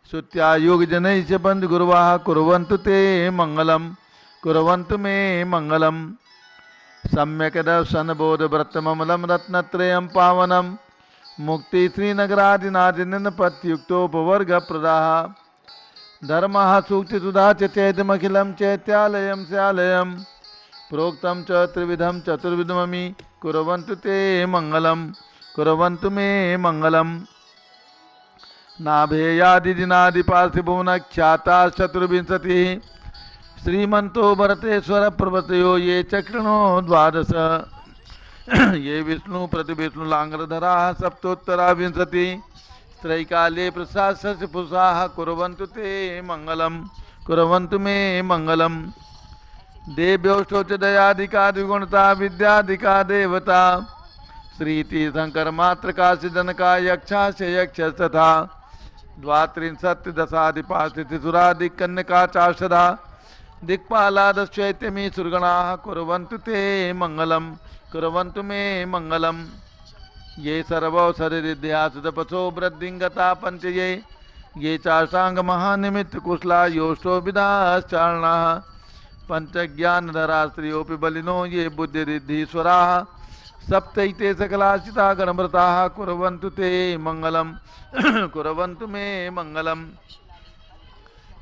श्रुत्या योगजनैश्च बन्धुगुर्वाः कुर्वन्तु ते मङ्गलं कुर्वन्तु मे मङ्गलं सम्यक् दर्शनबोधव्रतममलं रत्नत्रयं पावनं मुक्तिश्रीनगरादिनादिनिपत्युक्तोपवर्गप्रदाः धर्मः सूक्तिसुधा च चैतमखिलं चैत्यालयं स्यालयं प्रोक्तं च त्रिविधं चतुर्विधममि कुर्वन्तु ते मङ्गलं कुर्वन्तु मे मङ्गलं नाभेयादिदिनादिपार्थिभुवनख्याताश्चतुर्विंशतिः श्रीमन्तो भरतेश्वर प्रवर्तयो ये चक्रणो द्वादश ये विष्णु प्रतिविष्णुलाङ्ग्रधराः सप्तोत्तरा विंशति त्रैकाले प्रशास्य पुरुषाः कुर्वन्तु ते मङ्गलं कुर्वन्तु मे मङ्गलं देव्योष्टोचदयाधिका द्विगुणता विद्याधिका देवता श्रीतीर्थङ्करमात्रकाशिजनका यक्षास्य यक्षस्तथा द्वात्रिंशत्दशाधिपास्थितिसुरादिकन्यका चाषधा दिक्पालादश्चैत्यमी सुरगणाः कुर्वन्तु ते मङ्गलं कुर्वन्तु मे मङ्गलं ये सर्वौषधिरिध्यासुतपसो वृद्धिङ्गता पञ्च ये चाष्टाङ्गमहानिमित्तकुशला योष्टोभिधाश्चारणाः पञ्चज्ञानधरा स्त्रियोऽपि बलिनो ये बुद्धिरिद्धीश्वराः सप्तैते सकलाचिता गणव्रताः कुर्वन्तु ते मङ्गलं कुर्वन्तु मे मङ्गलं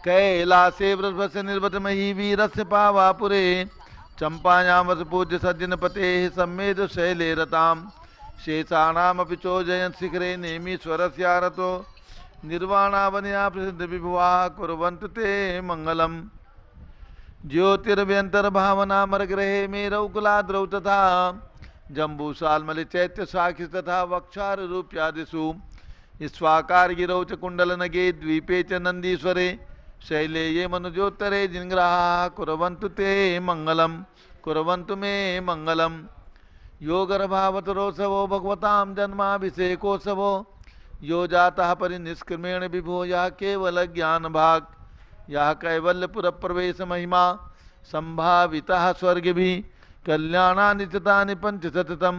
कैलासे वृषभस्य निर्वतमही वीरस्य पावापुरे चम्पायां वसपूज्य सज्जनपतेः सम्मेद शैले रतां शेषाणामपि चोजयन् शिखरे नेमीश्वरस्यारतो निर्वाणावनया प्रसिद्धविभुवाः कुर्वन्तु ते मङ्गलं ज्योतिर्व्यन्तर्भावनामरग्रहे मेरौकुलाद्रौ तथा जम्बूसाल्मलि चैत्यशाखि तथा वक्षारूप्यादिषु स्वाकारगिरौ च कुण्डलनगे द्वीपे च नन्दीश्वरे शैले ये मनुजोत्तरे जिनग्राहाः कुर्वन्तु ते मङ्गलं कुर्वन्तु मे मङ्गलं योगर्भावतरोत्सवो भगवतां जन्माभिषेकोत्सवो यो जातः परिनिष्क्रमेण विभो यः केवलज्ञानभाक् यः कैवल्यपुरप्रवेशमहिमा सम्भावितः स्वर्गभिः कल्याणानि चितानि पञ्चशततं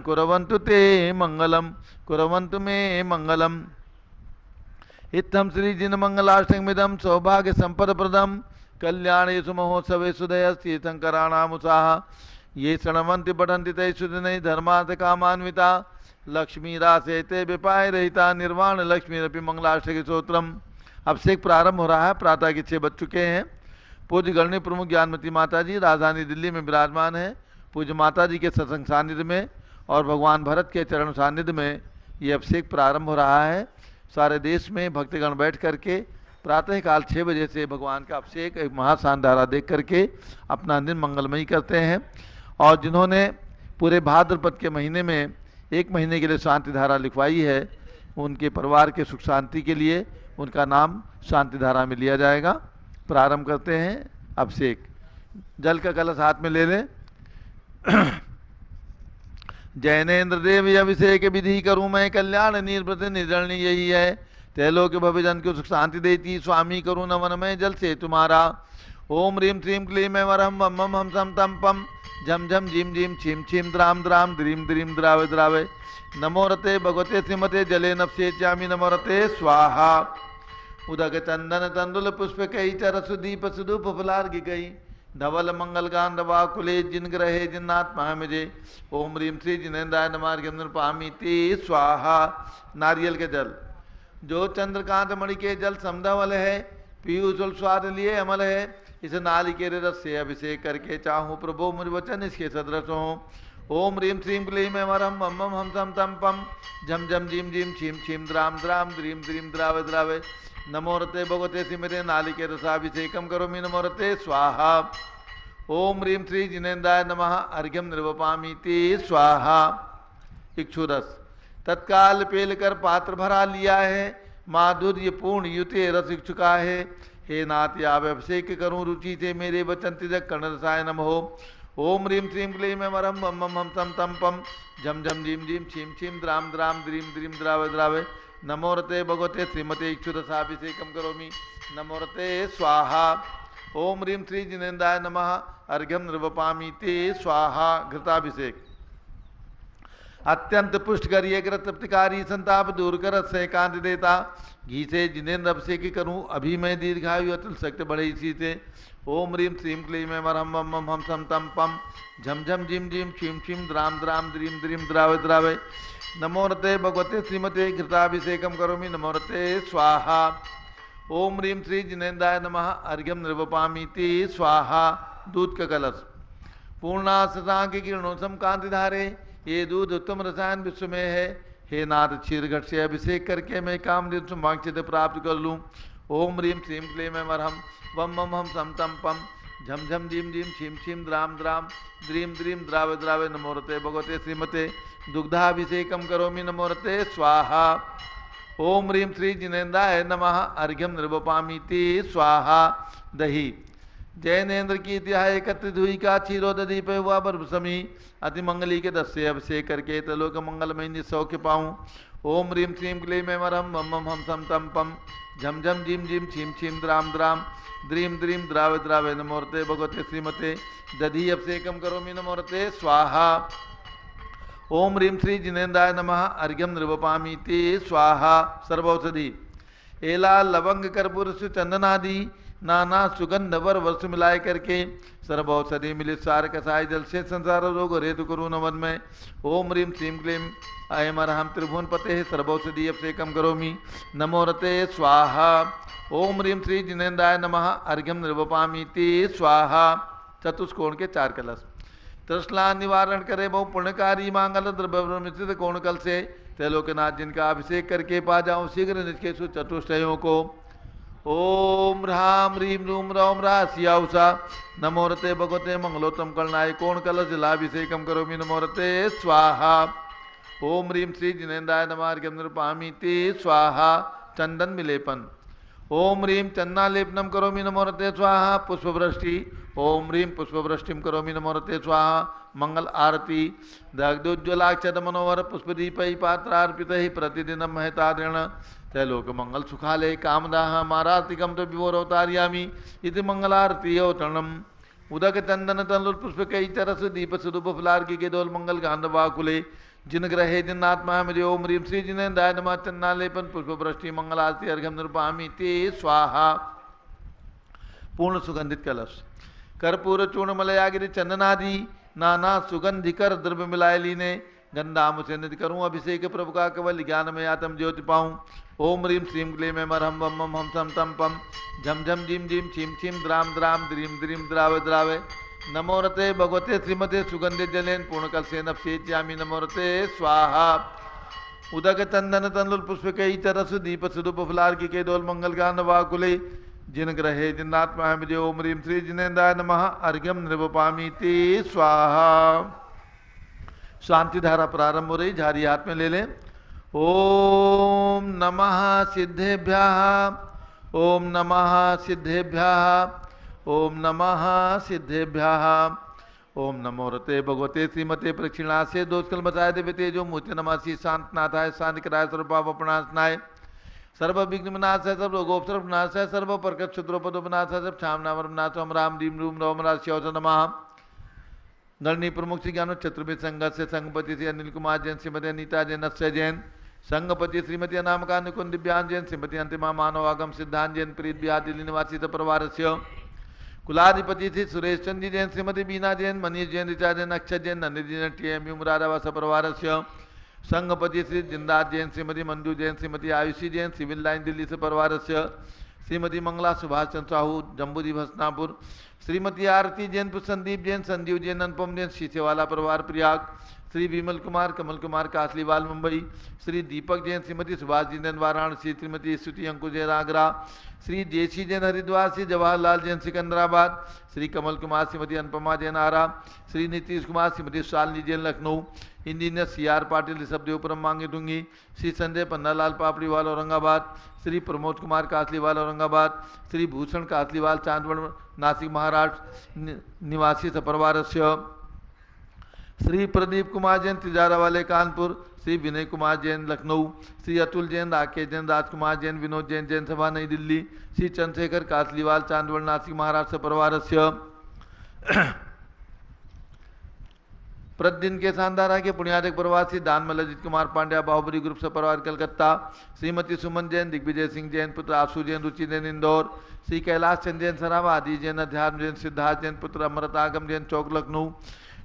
कुर्वन्तु ते मङ्गलं कुर्वन्तु मे मङ्गलम् इत्थं श्रीजिनमङ्गलाष्टकमिदं सौभाग्यसम्पदप्रदं कल्याणेषु महोत्सवेषु दयस्तीर्थङ्कराणामुत्साह ये शृण्वन्ति पठन्ति तैः सुदिनैः धर्मार्थकामान्विता लक्ष्मीरासेते विपायरहिता निर्वाण लक्ष्मीरपि मंगलाष्टक स्तोत्रम। अभिषेक प्रारंभ हो रहा है। प्रातः के 6 बज चुके हैं। पूज्य गणनी प्रमुख ज्ञानमती माता जी राजधानी दिल्ली में विराजमान है। पूज्य माता जी के सत्संग सानिध्य में और भगवान भरत के चरण सानिध्य में ये अभिषेक प्रारंभ हो रहा है। सारे देश में भक्तगण बैठ करके प्रातःकाल 6 बजे से भगवान का अभिषेक एक महाशान धारा देख करके अपना दिन मंगलमयी करते हैं। और जिन्होंने पूरे भाद्रपद के महीने में 1 महीने के लिए शांति धारा लिखवाई है, उनके परिवार के सुख शांति के लिए उनका नाम शांति धारा में लिया जाएगा। प्रारंभ करते हैं अभिषेक। जल का कलश हाथ में ले लें। जैनेन्द्र देव अभिषेक विधि करूँ मैं, कल्याण निर्वृत निर्जलनी यही है। तैलोक भविजन को सुख शांति देती, स्वामी करूँ नमन में जल से तुम्हारा। ओम ह्रीम श्रीम क्लीम वरम वम मम हम सम तम पम झम झम झिम झिम छिम छिम द्राम द्राम द्रीम द्रीम द्रावे द्रावे। नमो रते भगवते श्रीमते जले नफसे चामी नमो रते स्वाहा। उदक चंदन तंदुल पुष्प कई चरसु दीप सुदूप फलार्घि गई। धवल मंगल गांधवा कुले जिन ग्रहे जिन्नात्मा मुझे। ओम ह्रीम श्री जिनेन्द्राय नमार्ग पामी ते स्वाहा। नारियल के जल जो चंद्रकांत मणि के जल समधवल है, पीयूष स्वाद लिए अमल है। इस नालिकेर रस से अभिषेक करके चाहूँ प्रभु मुझ वचन इसके सदृश हो। ओम ह्रीम श्रीम क्लीम वरम मम मम हम सम तम पम झम झम झिम झिम छिम छिम द्राम द्राम द्रीम द्रीम द्रावे द्रावे। नमो रते भगवते सिमरे नालिके रसाभिषेकम करोमि नमो रते स्वाहा। ओम ह्रीम श्री जिनेन्द्राय नमः अर्घ्यम निर्वपामि ते स्वाहा। इक्षुरस तत्काल पेल कर पात्र भरा लिया है, माधुर्य पूर्ण युते रस इच्छुका है। हे नाथ आप अभिषेक करूँ रुचि से मेरे वचन तिजक कर्ण रसाय नम हो। ओम ह्रीम श्रीम क्लीम वरम मम मम हम तम तम पम झम झम झिम झिम छिम छिम द्राम द्राम द्रीम द्रीम द्रावे द्रावे। नमो रते भगवते श्रीमते इक्षुरसाभिषेकम करोमि नमो रते स्वाहा। ओम ह्रीम श्री जिनेन्द्राय नमः अर्घ्यम निर्वपामि ते स्वाहा। घृताभिषेक। अत्यंत पुष्ट करिए कर तृप्तिकारी संताप दूर कर से कांत देता। घी से जिनेन्द्र अभिषेक करूं अभी मैं दीर्घायु अतुल शक्ति बढ़े इसी से। ओम ह्रीम श्रीम क्लीम मरहम मम मम हम सम तम पम झम झम जिम जिम छिम छिम द्राम द्राम द्रीम द्रीम द्रावे द्रावे। नमोरते भगवते श्रीमते घृताभिषेकम करोमि नमोरते स्वाहा। ओम ह्रीम श्री जिनेन्द्राय नमः अर्घ्यम निर्वपामीति स्वाहा। दूध का कलश पूर्णासांग किरणों सम कांति धारे, ये दूध उत्तम रसायन विश्व में है। हे नाथ क्षीर घट से अभिषेक करके मैं काम वांछित प्राप्त कर लूँ। ओम ह्रीम श्रीम क्लीम मरहम वम मम हम सम तम पम झम झम जिम जिम छिम छिम द्राम द्राम द्रीम द्रीम द्रावे द्रावे। नमोरते भगवते श्रीमते दुग्धाभिषेकम करोमि नमोरते स्वाहा। ओम ह्रीम श्री जिनेन्द्राय नमः अर्घ्यम निर्वपामीति स्वाहा। दही जैनेन्द्र की इतिहास एकत्रित हुई का क्षीरोदधि पे हुआ बर्भसमी अति मंगली के 10 से अभिषेक करके त्रिलोक मंगलमय निसौख्य पाऊँ। ओम ह्रीम श्रीम क्लीम मरहम मम मम हम सम तम पम झम झम जिम जिम छिम छिम द्राम द्राम द्रीम द्रीम द्रावे द्रावे। नमोरते भगवते श्रीमते दधि अभिषेकम करोमि नमोरते स्वाहा। ओम ह्रीम श्री जिनेन्द्राय नमः अर्घ्यम निर्वपामीति स्वाहा। सर्वौषधि एला लवंग कर्पूर से चंदनादि नाना सुगंध वर वर्ष मिलाए करके सर्वौषधि मिलित सार कसाय जल से संसार रोग हेतु करो नवन में। ओम ह्रीम श्रीम क्लीम अयम अरहम त्रिभुवन पते सर्वौषधि अभिषेकम करोमि नमोरते स्वाहा। ओम ह्रीम श्री जिनेन्द्राय नमः अर्घ्यम निर्वपामीति स्वाहा। चतुष्कोण के 4 कलश तृष्णा निवारण करे बहु पुण्यकारी मांगल द्रव्य मिश्रित कोण कल से त्रैलोक्यनाथ जिनका अभिषेक करके पा जाऊं शीघ्र निष्केशु चतुष्टयों को। ओम ह्राम ह्रीम रूम रौम राशियाउषा नमोरते भगवते मंगलोत्तम कलनाय कोण कलश जलाभिषेकम करोमि नमोरते स्वाहा। ओम ह्रीम श्री जिनेन्द्राय नमः अर्घ्यम निर्वपामीति स्वाहा। चंदन विलेपन ओम ह्रीम चन्नालेपनम करोमि नमोरते स्वाहा। पुष्पवृष्टि ओम ह्रीम पुष्पवृष्टिम करोमि नमोरते स्वाहा। मंगल आरती दग्धोज्ज्वलाक्षत मनोहर पुष्पदीपै पात्रार्पितैः प्रतिदिनं महतादृण त्रैलोक मंगल सुखालय कामदाह मारातिकम तो विभोरवतार्यामि इति मंगलारती अवतरणम। उदक चंदन तनुल पुष्पकै तरस दीप स्वरूप फलार्घ्य के दोल मंगल गांधवाकुले जिन ग्रहे जिन्नात्मा मेरे। ओम ह्रीम श्री जिनेन्द्राय नमः चन्नालेपन पुष्पवृष्टि मंगलारती अर्घ्यम निर्वपामीति स्वाहा। पूर्ण सुगंधित कलश कर्पूर चूर्ण मलयागिरी चंदनादि नाना सुगंधिकर द्रव्य मिलाए लीने गंधाम से निधि करूँ अभिषेक प्रभु का केवल ज्ञान में आत्म ज्योति पाऊँ। ओम ह्रीम श्रीम क्लीम मरहम वम मम हम सम तम पम झम झम जिम जिम छिम छिम द्राम द्राम द्रीम द्रीम द्रावे द्रावे। नमोरते भगवते श्रीमते सुगंधित जलेन पूर्ण कल से नपसेच्यामि नमोरते स्वाहा। उदक चंदन तनुल पुष्पकै तरस दीप स्वरूप फलार्घ्य के दोल मंगल गांधवाकुले जिन ग्रहे जिन्नात्मा है मुझे। ओम ह्रीम श्री जिनेन्द्राय नमः अर्घ्यम निर्वपामीति स्वाहा। शांति धारा प्रारंभ हो रही, झारी हाथ में ले लें। ओम नमः सिद्धेभ्यः ओम नमः सिद्धेभ्यः ओम नमः सिद्धेभ्यः। ओम नमोरते भगवते श्रीमते प्रक्षिणा से दोषकल बचाए देवे तेजो मूर्ति नमासी शांतनाथाय शांति कराय सर्वपापनाशनाय सर्व विघ्न विनाश है सर्व रोगोपसर्व विनाश है सर्व प्रकट क्षुद्रोपदोपनाश है सब क्षाम नाम नाथ हम राम रीम रूम रौम राशियों नमः। गणनी प्रमुख श्री ज्ञान चतुर्वेद संघ से संघपति श्री अनिल कुमार जैन श्रीमती अनीता जैन अक्षय जैन संघपति श्रीमती अनामका निकुंज दिव्यांग जैन श्रीमती अंतिमा मानव आगम सिद्धांत जैन प्रीत बिहार दिल्ली निवासी परिवार से कुलाधिपति श्री सुरेश चंद्र जैन श्रीमती बीना जैन मनीष जैन ऋचा जैन अक्षय जैन नंदी जैन टीएमयू मुरादाबाद परिवार से संघपति श्री जिंदात जैन श्रीमती मंजू जैन श्रीमती आयुषी जैन सिविल लाइन दिल्ली से परिवार से श्रीमती मंगला सुभाष चंद्र साहू जम्बूदी भसनापुर श्रीमती आरती जैन संदीप जैन संजीव जैन अनुपम जैन शीशेवाला परिवार प्रयाग श्री विमल कुमार कमल कुमार कासलीवाल मुंबई श्री दीपक जैन श्रीमती सुभाष जी जैन वाराणसी श्रीमती स्तुति अंकुश जैन आगरा श्री जेसी जैन हरिद्वार श्री जवाहरलाल जैन सिकंदराबाद श्री कमल कुमार श्रीमती अनुपमा जैन आरा श्री नीतीश कुमार श्रीमती शालिनी जैन लखनऊ इंजीनियर CR पाटिल ऋषभदेवपुरम मांगे डूंगी श्री संजय पन्नालाल पापड़ीवाल औरंगाबाद श्री प्रमोद कुमार कासलीवाल औरंगाबाद श्री भूषण कासलीवाल चांदवड़ नासिक महाराष्ट्र निवासी सपरवार श्री प्रदीप कुमार जैन तिजारा वाले कानपुर श्री विनय कुमार जैन लखनऊ श्री अतुल जैन राकेश जैन राजकुमार जैन विनोद जैन जैन सभा नई दिल्ली श्री चंद्रशेखर कासलीवाल चांदवड़ नासिक महाराष्ट्र परिवार प्रतिदिन के शानदारा के पुण्याधिक प्रवासी दानमल अजित कुमार पांड्या बाहुबली ग्रुप से परिवार कलकत्ता, श्रीमती सुमन जैन, दिग्विजय सिंह जैन पुत्र आशु जैन, रुचि जैन इंदौर, श्री कैलाश चंद जैन सरावा, आदि जैन, अध्यात्म जैन, सिद्धार्थ जैन पुत्र अमृत आगम जैन चौक लखनऊ,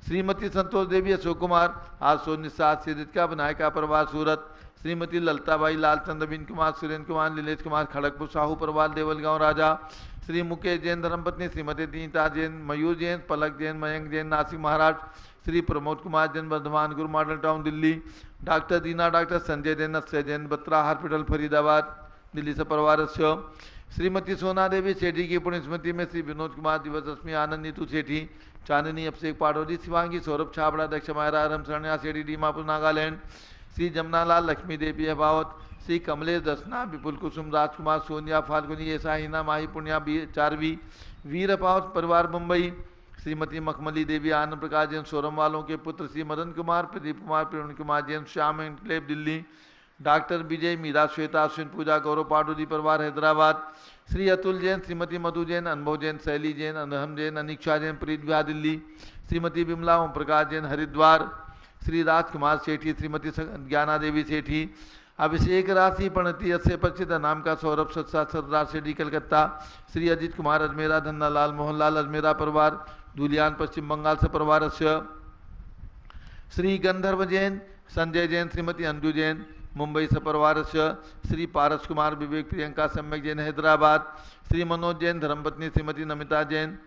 श्रीमती संतोष देवी अशोक कुमार आशो निषाद, श्री रितिका विनायका परिवार सूरत, श्रीमती ललताबाई लालचंद बीन कुमार, सुरेंद्र कुमार, नीलेश कुमार खड़गपुर साहू परिवार देवलगांव राजा, श्री मुकेश जैन धर्मपत्नी, श्रीमती दीनता जैन, मयूर जैन, पलक जैन, मयंक जैन नासिक महाराष्ट्र, श्री प्रमोद कुमार जैन वर्धमान गुरु मॉडल टाउन दिल्ली, डॉक्टर दीना डॉक्टर संजय जैन अक्षय जैन बत्रा हॉस्पिटल फरीदाबाद दिल्ली से परिवार, श्रीमती सोना देवी सेठी की पुण्य स्मृति में श्री विनोद कुमार दिवस रश्मि आनंद नीतू सेठी, चांदनी अभिषेक पाडोरी, शिवांगी सौरभ छाबड़ा दक्ष मायरा रम शरण्या सेठी दीमापुर नागालैंड, श्री जमुनालाल लक्ष्मी देवी अभावत, श्री कमलेश दसना, विपुल कुसुम, राजकुमार, सोनिया, फाल्गुनी, ऐसा हिना, माही पुण्या चारवी, वीर अभावत परिवार मुंबई, श्रीमती मखमली देवी, आनंद प्रकाश जैन सोरम वालों के पुत्र, श्री मदन कुमार, प्रदीप कुमार, प्रवीण कुमार जैन श्याम एनक्लेव दिल्ली, डॉक्टर विजय, मीरा, श्वेता, अश्विन पूजा, गौरव पाडोदी परिवार हैदराबाद, श्री अतुल जैन, श्रीमती मधु जैन, अनुभव जैन, शैली जैन, अनहम जैन, अनिक्षा जैन, प्रीत विहार दिल्ली, श्रीमती बिमला ओम प्रकाश जैन हरिद्वार, श्री राजकुमार सेठी, श्रीमती ज्ञाना देवी सेठी, अभिषेक राशि प्रणति अस्य परिचित नाम का सौरभ सत्सा सरदार सेठी कलकत्ता, श्री अजित कुमार अजमेरा, धन्नालाल मोहनलाल अजमेरा परिवार धुलियान पश्चिम बंगाल से परिवार, श्री गंधर्व जैन, संजय जैन, श्रीमती अंजू जैन मुंबई से परिवार, श्री पारस कुमार, विवेक प्रियंका सम्यक जैन हैदराबाद, श्री मनोज जैन धर्मपत्नी, श्रीमती नमिता जैन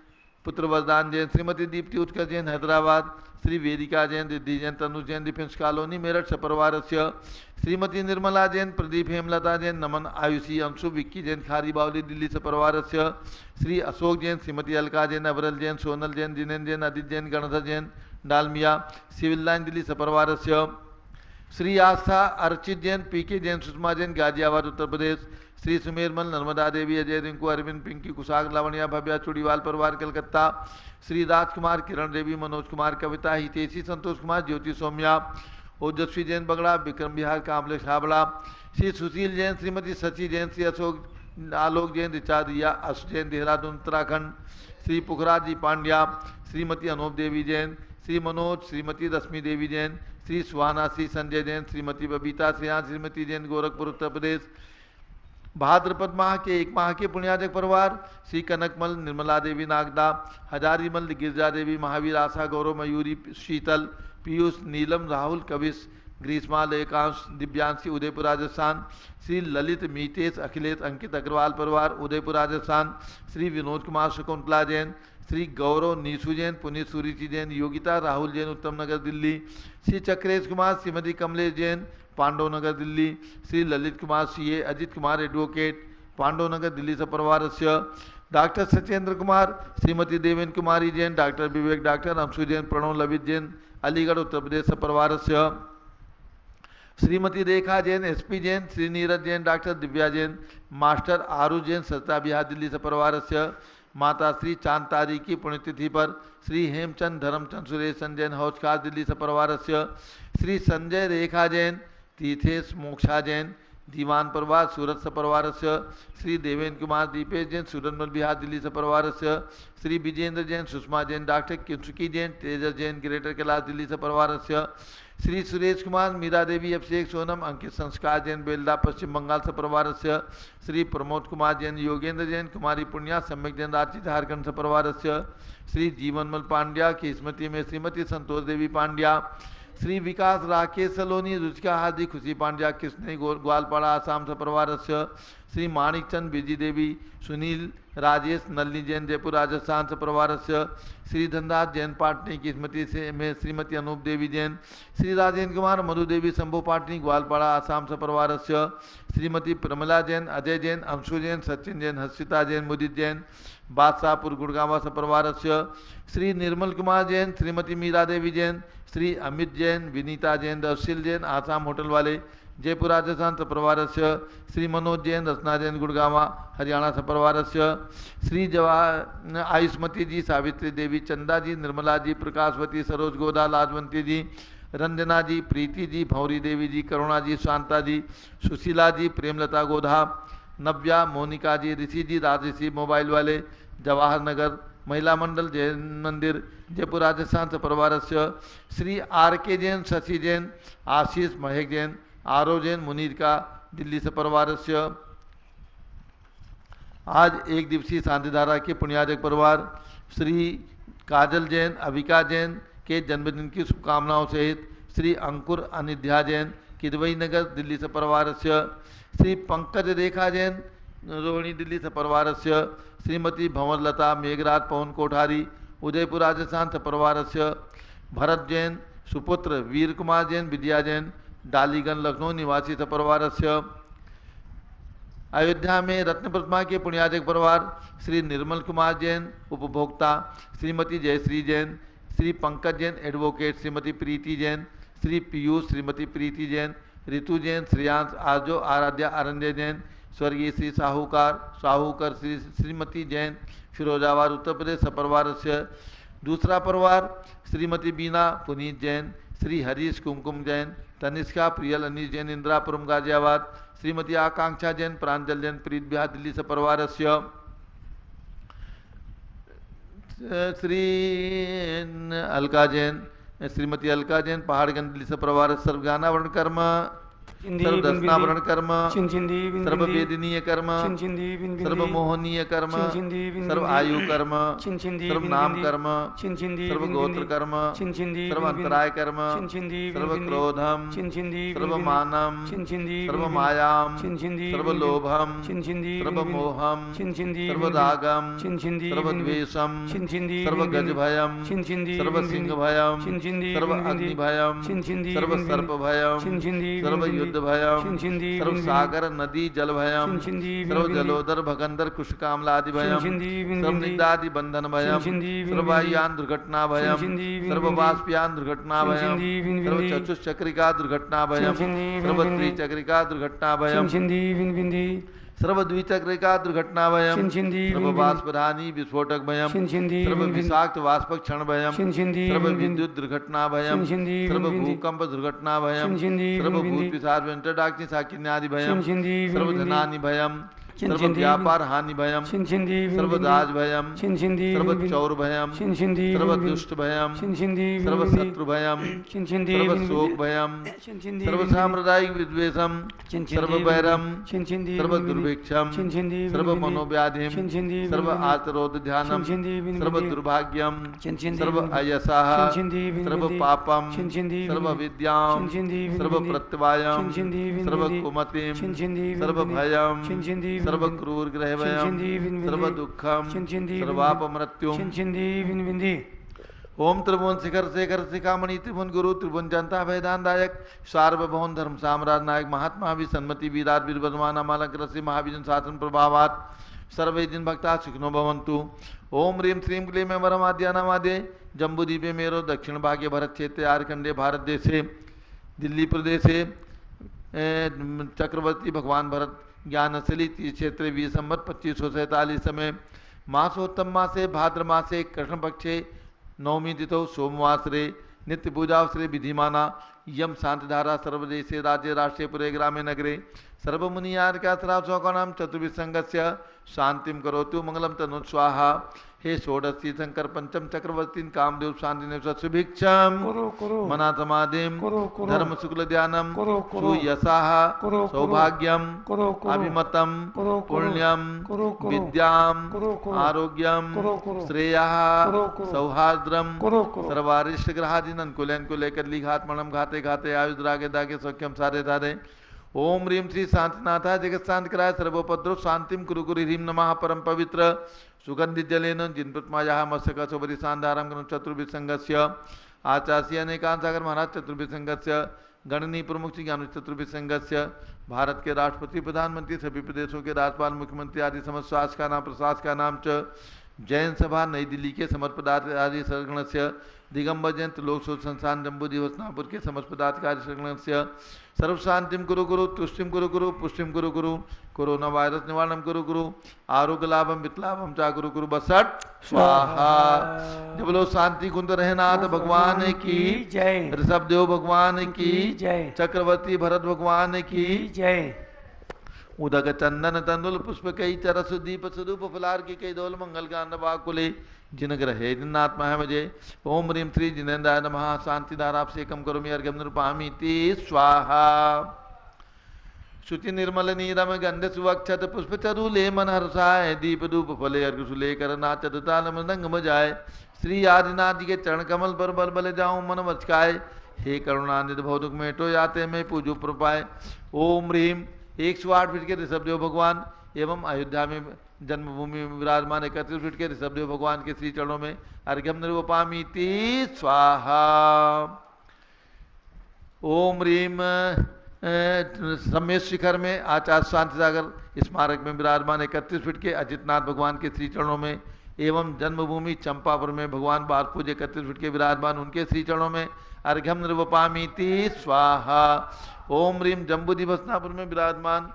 पुत्र वरदान जैन, श्रीमती दीप्ति उत्कर्ष जैन हैदराबाद, श्री वेदिका जैन, रिद्धि जैन, तनु जैन डिफेंस कॉलोनी मेरठ से परिवार, श्रीमती निर्मला जैन, प्रदीप हेमलता जैन, नमन आयुषी, अंशु, विक्की जैन खारी बावली दिल्ली से परिवार, श्री अशोक जैन, श्रीमती अलका जैन, अवरल जैन, सोनल जैन, जिनेन्द्र जैन, अदित जैन, गणधर जैन डालमिया सिविल लाइन दिल्ली से परिवार, श्री आस्था अर्चित जैन, पीके जैन, सुषमा जैन गाजियाबाद उत्तर प्रदेश, श्री सुमेरमल, नर्मदा देवी, अजय रिंकू, अरविंद, पिंकी कुशाग, लावण्या, भव्या चुड़ीवाल परिवार कलकत्ता, श्री राजकुमार, किरण देवी, मनोज कुमार, कविता, हितेशी, संतोष कुमार, ज्योति सौम्या, ओजस्वी जैन बगड़ा, विक्रम बिहार कामलेश हाबड़ा, श्री सुशील जैन, श्रीमती सची जैन, श्री अशोक आलोक जैन, ऋचा दिया, अश जैन देहरादून उत्तराखंड, श्री पुखराज जी पांड्या, श्रीमती अनूप देवी जैन, श्री मनोज, श्रीमती रश्मि देवी जैन, श्री सुहाना, श्री संजय जैन, श्रीमती बबीता श्रेया, श्रीमती जैन गोरखपुर उत्तर प्रदेश, भाद्रपद माह के एक माह के पुण्याधिक परिवार, श्री कनकमल, निर्मला देवी नागदा, हजारीमल, गिरजा देवी, महावीर, आशा, गौरव, मयूरी, शीतल, पीयूष, नीलम, राहुल, कविश, ग्रीष्मा, एकांश, दिव्यांशी उदयपुर राजस्थान, श्री ललित, मीतेश, अखिलेश, अंकित अग्रवाल परिवार उदयपुर राजस्थान, श्री विनोद कुमार, शकुंतला जैन, श्री गौरव, नीसू जैन, पुनीत, सुरुचि जैन, योगिता, राहुल जैन, उत्तम नगर दिल्ली, श्री चक्रेश कुमार, श्रीमती कमलेश जैन, पांडव नगर दिल्ली, श्री ललित कुमार सीए, अजित कुमार एडवोकेट, पांडव नगर दिल्ली से परिवार, doctor Satyendra Kumar, Shrimati Devendra Kumari Jain, doctor Vivek, doctor Anshu Jain, Pranav Lavit Jain, Aligarh Uttar Pradesh से परिवार, Shrimati Rekha Jain, SP Jain, Shri Neeraj Jain, doctor Divya Jain, master Aaru Jain, Sarita Vihar Delhi से परिवार, माता श्री चांद तारी की पुण्यतिथि पर श्री हेमचंद धर्मचंद सुरेशन जैन हौजखास दिल्ली से परिवार, श्री संजय रेखा जैन, तीर्थेश मोक्षा जैन दीवान परिवार सूरत से परिवार, श्री देवेंद्र कुमार, दीपेश जैन, सुरनमल बिहार दिल्ली से परिवार, श्री विजेंद्र जैन, सुषमा जैन, डॉक्टर किंसुकी जैन, तेजस जैन, ग्रेटर कैलाश दिल्ली से परिवार, श्री सुरेश कुमार, मीरा देवी, अभिषेक सोनम, अंकित संस्कार जैन, बेलदा पश्चिम बंगाल से परिवार, श्री प्रमोद कुमार जैन, योगेंद्र जैन, कुमारी पुण्या, सम्यक जैन, रांची झारखंड से परिवार, श्री जीवनमल पांड्या की स्मृति में श्रीमती संतोष देवी पांड्या, श्री विकास राकेश सलोनी, रुचिका हार्दिक, खुशी पांड्या, कृष्ण ग्वालपाड़ा आसाम से परिवार, श्री माणिक चंद, बिजी देवी, सुनील राजेश, नलिनी जैन, जयपुर राजस्थान से परिवार, श्री धनराज जैन पाटनी की स्मृति से में श्रीमती अनूप देवी जैन, श्री राजेंद्र कुमार, मधु देवी, शंभू पाटनी, ग्वालपाड़ा आसाम से परिवार, श्रीमती प्रमिला जैन, अजय जैन, अंशु जैन, सचिन जैन, हर्षिता जैन, मुदित जैन, बादशाहपुर गुड़गांवा से परिवार, श्री निर्मल कुमार जैन, श्रीमती मीरा देवी जैन, श्री अमित जैन, विनीता जैन, दर्शिल जैन, आसाम होटल वाले, जयपुर राजस्थान से परिवार, श्री मनोज जैन, रचना जैन, गुड़गांवा हरियाणा से परिवार, श्री जवाहर आयुष्मती जी, सावित्री देवी, चंदा जी, निर्मला जी, प्रकाशवती, सरोज गोदा, लाजवंती जी, रंजना जी, प्रीति जी, भौरी देवी जी, करुणा जी, शांता जी, सुशीला जी, प्रेमलता गोधा, नव्या, मोनिका जी, ऋषि जी, राजऋषि मोबाइल वाले, जवाहर नगर महिला मंडल जैन मंदिर जयपुर राजस्थान से परिवारस्य श्री आर के जैन, शशि जैन, आशीष महेक जैन, आरव जैन, मुनीर का दिल्ली से परिवारस्य। आज एक दिवसीय शांतिधारा के पुण्याजक परिवार श्री काजल जैन, अविका जैन के जन्मदिन की शुभकामनाओं सहित श्री अंकुर अनिध्या जैन, किदवई नगर दिल्ली से परिवारस्य। श्री पंकज रेखा जैन, रोहिणी दिल्ली से परिवारस्य। श्रीमती भंवरलता मेघराज पवन कोठारी, उदयपुर राजस्थान से परिवारस्य। भरत जैन, सुपुत्र वीर कुमार जैन, विद्या जैन, डालीगंज लखनऊ निवासी से परिवारस्य। अयोध्या में रत्न प्रतिमा के पुण्याजक परिवार श्री निर्मल कुमार जैन, उपभोक्ता श्रीमती जयश्री जैन, श्री पंकज जैन एडवोकेट, श्रीमती प्रीति जैन, श्री पीयूष, श्रीमती प्रीति जैन, ऋतु जैन, श्रेयांश आजो, आराध्या आरण्य जैन, स्वर्गीय श्री साहूकर श्रीमती जैन, फिरोजाबाद उत्तर प्रदेश सपरिवारस्य। दूसरा परिवार श्रीमती बीना पुनीत जैन, श्री हरीश कुमकुम जैन, तनिष्का प्रियल अनिश जैन, इंदिरापुरम गाजियाबाद। श्रीमती आकांक्षा जैन, प्रांजल जैन, प्रीत बिहार दिल्ली से परिवारस्य। श्री अलका जैन, श्रीमती अलका जैन, पहाड़गंज दिल्ली से परिवार। सर्वगाना वर्ण कर्म, सर्वदर्शना वर्ण कर्म, सर्ववेदनीय कर्म, सर्वमोहनीय कर्म, सर्व आयु कर्म, सर्व नाम कर्म, सर्व गोत्र कर्म, सर्व अंतराय कर्म, सर्व क्रोधम, सर्व मानम, सर्व मायाम, सर्व लोभम, सर्व मोहम, सर्व रागम, सर्व द्वेषम, सर्व गज भयम, सर्व सिंह भयम, सर्व अग्नि भयम, सर्व सर्प भयम, सर्व युद्ध भयम, सर्व सागर नदी जल भयम, सर्व जलोदर भगंदर कुशकामलादि भयम, सर्व निदादि बंधन भयम, सर्व वायुयान दुर्घटना भयम, सर्व वाष्पयान दुर्घटना भयम, सर्व चतुष्चक्रिका दुर्घटना भयम, सर्व त्रिचक्रिका दुर्घटना भयम, सर्व द्विचक्रिका दुर्घटना भयम, सर्व वाष्पधानी विस्फोटक भयम, सर्व विषाक्त वाष्पक क्षण भयम, सर्व विद्युत दुर्घटना भयम, सर्व भूकंप दुर्घटना भयम, सर्व भूत पिशाच वेंटरडाग्नि साकिन्यादि भयम, सर्व धनानि भयम, सर्व व्यापार हानि भयम, सर्व दाज भयम, सर्व चौर भयम, सर्व दुष्ट भयम, सर्व शत्रु भयम, सर्व शोक भयम, सर्व सांप्रदायिक विद्वेषम, सर्व वैरम, सर्व दुर्भिक्षम, सर्व मनोव्याधिम, सर्व आतरोध ध्यानम, सर्व दुर्भाग्यम, सर्व अयसः, सर्व पापम, सर्व विद्याम, सर्व प्रत्यवायम, सर्व कुमतिम, सर्व भयम, सर्व क्रूर ग्रह भयम, सर्व दुखम, सर्वाप मृत्युम। ओम त्रिभुवन शिखर शेखर शिखामणि त्रिभुवन गुरु त्रिभुवन जनता भयदान दायक सार्वभौम धर्म साम्राज्य नायक महात्मा विसन्मति वीराट वीरवर्धमान अमालंक रसि महाविजन शासन प्रभावात सर्वे दिन भक्ता सुखिनो भवन्तु। ओम ह्रीं श्रीं क्लीं वरमाद्यानामाद्ये जम्बूद्वीपे मेरो दक्षिण भागे भरत क्षेत्रे आर्खंडे भारत देशे दिल्ली प्रदेशे चक्रवर्ती भगवान भरत ज्ञानशली क्षेत्र 20 संवत 2547 समय मासोत्तम मासे भाद्र मासे कृष्ण पक्षे नवमी तिथौ सोमवासरे नित्य पूजावसरे विधिमाना यम शांतिधारा सर्वदेशे राज्य राष्ट्रे पुरे ग्रामे नगरे सर्वमुनियार्कासरासौकानां चतुर्विसंगस्य शांतिम करोतु मंगलम तनु स्वाहा। हे षोडशी शंकर पंचम चक्रवर्ती कामदेव शांति सुभिक्षम मना समाधिम धर्म शुक्ल ध्यानम सुयशाह सौभाग्यम अभिमतम पुण्यम विद्याम आरोग्यम श्रेयः सौहार्द्रम सर्वारिष्ट ग्रहादीन कुलन को लेकर लिघात मणम घाते घाते आयुष रागे दागे सौख्यम सारे धारे। ओम ह्रीं श्री शांतिनाथा जगत शांत कराय सर्वोपद्रव शांतिम कुरु कुरु ह्रीं नमः परम पवित्र सुगंधित जलेन जिन प्रतिमाया मस्तक सुबरी शांधारम चतुर्भिसंगस्य आचार्य अनेकांत सागर महाराज चतुर्भिसंगस्य गणनीय प्रमुख ज्ञान चतुर्भिसंगस्य भारत के राष्ट्रपति प्रधानमंत्री सभी प्रदेशों के राज्यपाल मुख्यमंत्री आदि समस्त शासक का नाम प्रशासक का नाम च जैन सभा नई दिल्ली के समस्त पदाधिकारी सरगणस्य दिगंबर जयंत लोक शोध संस्थान जम्बू दिवस नागपुर के समस्त पदाधिकारी सरगणस्य सर्व शांतिम कुरु कुरु तुष्टिम कुरु कुरु पुष्टिम कुरु कुरु कोरोना वायरस निवारणम कुरु कुरु आरोग्य लाभम वितलाभम चा कुरु कुरु बसट स्वाहा। जब लोग शांति कुंद रहनाथ भगवान की जय, ऋषभ देव भगवान की जय, चक्रवर्ती भरत भगवान की जय। उदक चंदन तंदुल पुष्प कई चरस दीप स्वरूप फलार की कई दौल मंगल गान बाकुले जिन ग्रहे जिन्नात्मा है मुझे। ओम ह्रीम श्री जिनेन्द्राय नमः। शांति धारा से कम करो अर्घ्यम निरूपामी स्वाहा। शुचि निर्मल नीरम गंध सुवक्षत पुष्प चरुले मन हर्षाय दीप धूप फले अर्घ सुलेकर नाचत ताल मृदंग बजाए। श्री आदिनाथ जी के चरण कमल पर बल बल जाऊं मन वचकाए। हे करुणानिधि भौतुक मेटो जाते में पूजो प्रपाए। ओम ह्रीम 108 फीट के ऋषभदेव भगवान एवं अयोध्या में जन्मभूमि में विराजमान 31 फीट के ऋषभदेव भगवान के श्री चरणों में अर्घ्यम निरूपामीति स्वाहा। ओम ह्रीम सम्मेश शिखर में आचार्य शांति सागर स्मारक में विराजमान 31 फीट के अजितनाथ भगवान के श्री चरणों में एवं जन्मभूमि चंपापुर में भगवान बारपूज 31 फीट के विराजमान उनके श्री चरणों में अर्घ्यम निरूपामीति स्वाहा। ओम ह्रीम जम्बूद्वीप हस्तिनापुर में विराजमान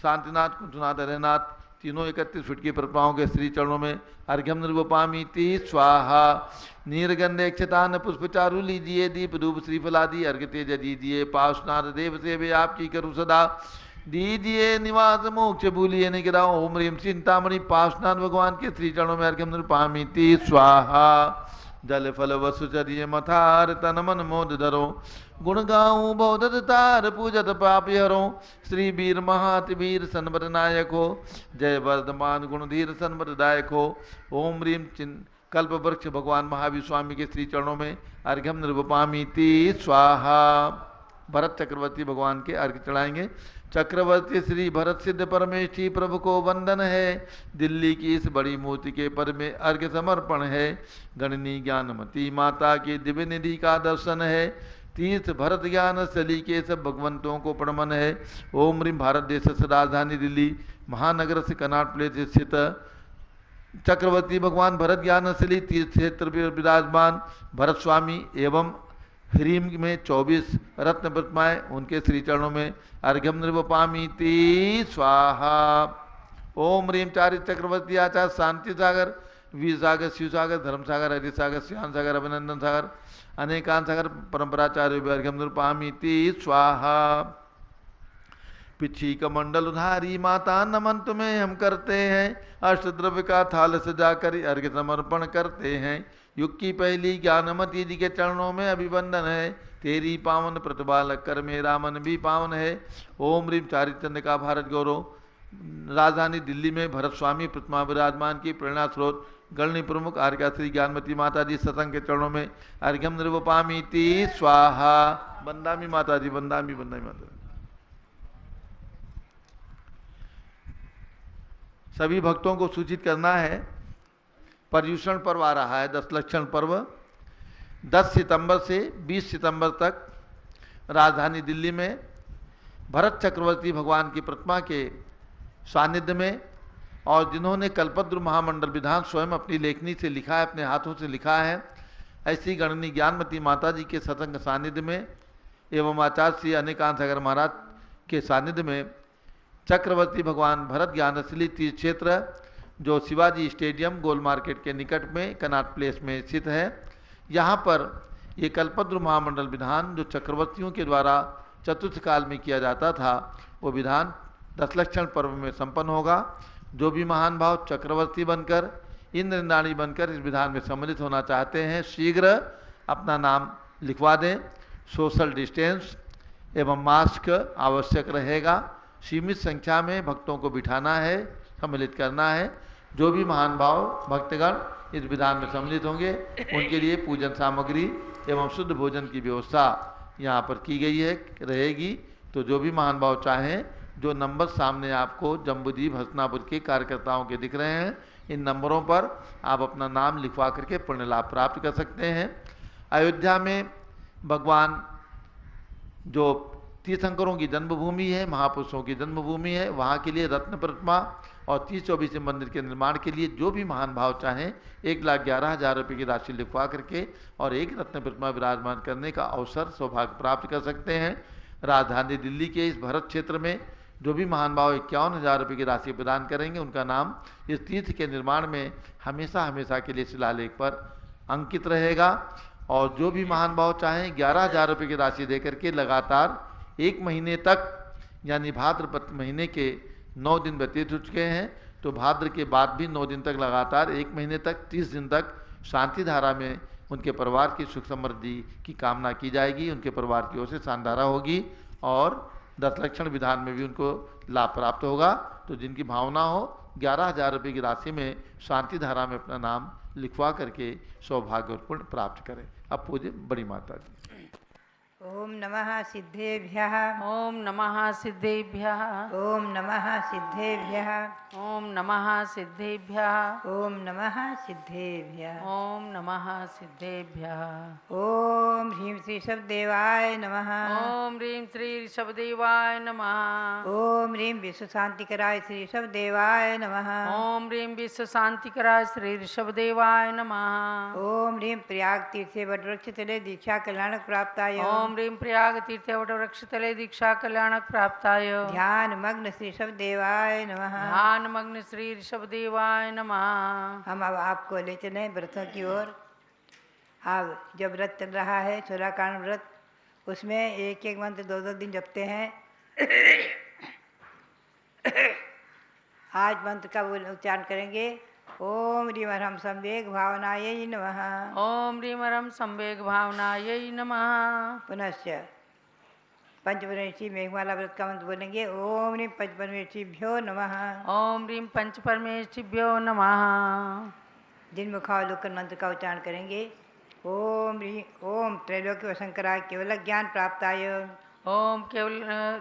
शांतिनाथ कुंजनाथ हरिनाथ तीनों 31 फीट की प्रतिमाओं के श्री चरणों में अर्घ्यम निरूपामीति स्वाहा। नीरगंधे क्षतान पुष्प चारु लीजिए दीप धूप श्रीफलादि अर्घ तेज दीजिए। पाशनाथ देव सेवे आपकी करूँ सदा दीजिए निवास मोक्ष भूलिए नहीं गिरा। ओम ह्रीम चिंतामणि पाशनाथ भगवान के श्री चरणों में अर्घ्यम निरूपामीति स्वाहा। जल फल वसु चरिय मथार तन मन मोद धरो गुण गाऊं बौद्ध तार पूजत पापी हरो। श्री वीर महाति वीर सनबर नायक हो जय वर्धमान गुणधीर सनबरदायक हो। ओम ह्रीम कल्प वृक्ष भगवान महावीर स्वामी के श्री चरणों में अर्घ्यम निरूपामीति स्वाहा। भरत चक्रवर्ती भगवान के अर्घ्य चढ़ाएंगे। चक्रवर्ती श्री भरत सिद्ध परमेष्ठी प्रभु को वंदन है। दिल्ली की इस बड़ी मूर्ति के पर में अर्घ्य समर्पण है। गणनी ज्ञानमती माता की दिव्य निधि का दर्शन है। तीर्थ भरत ज्ञान स्थली के सब भगवंतों को प्रमन है। ओम ह्रीम भारत देश से राजधानी दिल्ली महानगर से कनाट प्लेस स्थित चक्रवर्ती भगवान भरत ज्ञान स्थली तीर्थ क्षेत्र में विराजमान भरत स्वामी एवं ह्रीम में 24 रत्न प्रतिमाएं उनके श्री चरणों में अर्घ्यम निरूपामीति स्वाहा। ओम ह्रीम चारि चक्रवर्ती आचार्य शांति सागर वीर सागर शिव सागर धर्म सागर हरि सागर श्याम सागर अभिनंदन सागर अनेकांत सागर परंपराचार्य अर्घ्यम निरूपामीति स्वाहा। पिछी कमंडल उधारी माता नमन तुम्हें हम करते हैं। अष्टद्रव्य का थाल सजाकर अर्घ्य समर्पण करते हैं। युग की पहली ज्ञानमती जी के चरणों में अभिवंदन है। तेरी पावन प्रतिभा लगकर मेरा मन भी पावन है। ओम ह्रीम चारिचंद का भारत गौरव राजधानी दिल्ली में भरत स्वामी प्रतिमा विराजमान की प्रेरणा स्रोत गणनी प्रमुख आर्या श्री ज्ञानमती माता जी सत्संग के चरणों में अर्घ्यम निरूपामीति स्वाहा। बंदामी माता जी बंदामी माता जी। सभी भक्तों को सूचित करना है पर्युषण पर्व आ रहा है 10 लक्षण पर्व 10 सितंबर से 20 सितंबर तक राजधानी दिल्ली में भरत चक्रवर्ती भगवान की प्रतिमा के सानिध्य में और जिन्होंने कल्पद्रु महामंडल विधान स्वयं अपनी लेखनी से लिखा है अपने हाथों से लिखा है ऐसी गणनी ज्ञानमती माता जी के सत्संग सानिध्य में एवं आचार्य श्री अनेकांत सागर महाराज के सानिध्य में चक्रवर्ती भगवान भरत ज्ञानस्थली तीर्थ क्षेत्र जो शिवाजी स्टेडियम गोल मार्केट के निकट में कनाट प्लेस में स्थित है। यहाँ पर ये कल्पद्रु महामंडल विधान जो चक्रवर्तियों के द्वारा चतुर्थ काल में किया जाता था वो विधान 10 लक्षण पर्व में संपन्न होगा। जो भी महान भाव चक्रवर्ती बनकर इंद्रनाणी बनकर इस विधान में सम्मिलित होना चाहते हैं शीघ्र अपना नाम लिखवा दें। सोशल डिस्टेंस एवं मास्क आवश्यक रहेगा। सीमित संख्या में भक्तों को बिठाना है सम्मिलित करना है। जो भी महान भाव भक्तगण इस विधान में सम्मिलित होंगे उनके लिए पूजन सामग्री एवं शुद्ध भोजन की व्यवस्था यहाँ पर की गई है रहेगी। तो जो भी महान भाव चाहें जो नंबर सामने आपको जम्बूद्वीप हस्तिनापुर के कार्यकर्ताओं के दिख रहे हैं इन नंबरों पर आप अपना नाम लिखवा करके पुण्य लाभ प्राप्त कर सकते हैं। अयोध्या में भगवान जो तीर्थंकरों की जन्मभूमि है महापुरुषों की जन्मभूमि है वहाँ के लिए रत्न प्रतिमा और 30-24 मंदिर के निर्माण के लिए जो भी महान भाव चाहें 1,11,000 रुपये की राशि लिखवा करके और एक रत्न प्रतिमा विराजमान करने का अवसर सौभाग्य प्राप्त कर सकते हैं। राजधानी दिल्ली के इस भरत क्षेत्र में जो भी महान भाव 51,000 रुपये की राशि प्रदान करेंगे उनका नाम इस तीर्थ के निर्माण में हमेशा हमेशा के लिए शिलालेख पर अंकित रहेगा। और जो भी महान भाव चाहें 11,000 रुपये की राशि दे करके लगातार 1 महीने तक यानी भाद्रपद महीने के 9 दिन व्यतीत हो चुके हैं, तो भाद्र के बाद भी 9 दिन तक लगातार 1 महीने तक 30 दिन तक शांति धारा में उनके परिवार की सुख समृद्धि की कामना की जाएगी। उनके परिवार की ओर से शानधारा होगी और दशलक्षण विधान में भी उनको लाभ प्राप्त होगा। तो जिनकी भावना हो 11,000 रुपये की राशि में शांति धारा में अपना नाम लिखवा करके सौभाग्य और पुण्य प्राप्त करें। अब पूज्य बड़ी माता जी। ओम नमः सिद्धेभ्यः। ओम नमः सिद्धेभ्यः। ओम नमः सिद्धेभ्यः। ओम नमः सिद्धेभ्यः। ओम नमः सिद्धेभ्यः। ओम नमः सिद्धेभ्यः। ओम ह्रीं श्री ऋषभदेवाय नमः। ओम ह्रीं श्री ऋषभदेवाय नमः। ओम ह्रीं विश्व शांतिकराय श्री ऋषभदेवाय नमः। ओम ह्रीं विश्व शांतिकराय श्री ऋषभदेवाय नमः। ओम ह्रीं प्रयाग तीर्थे वटवृक्ष तले दीक्षा कल्याणक प्राप्ताय। ओम ह्रीं प्रयाग तीर्थे वटवृक्ष तले दीक्षा कल्याणक प्राप्ताय। ध्यान मग्न श्री ऋषभदेवाय नमः। ध्यान मग्न श्री ऋषभदेवाय नमः। हम अब आपको ले चले व्रतों की ओर। अब जो व्रत चल रहा है 16 कारण व्रत, उसमें एक एक मंत्र 2-2 दिन जपते हैं। आज मंत्र का उच्चारण करेंगे। ओम ह्रीं हरम संवेग भावनायै नमः। ओम ह्रीं हरम संवेग भावनायै नमः। पुनश्च पंचपरमेष्ठी मेघमाला व्रत का मंत्र बोलेंगे। ओम ह्रीं पंचपरमेष्ठीभ्यो नमः। ओम ह्रीं पंचपरमेष्ठिभ्यो नमः। जिनमुखावलोकन मंत्र का उच्चारण करेंगे। ओम ह्रीं ओम त्रैलोक्य शंकराय केवल ज्ञान प्राप्ताय। ओम केवल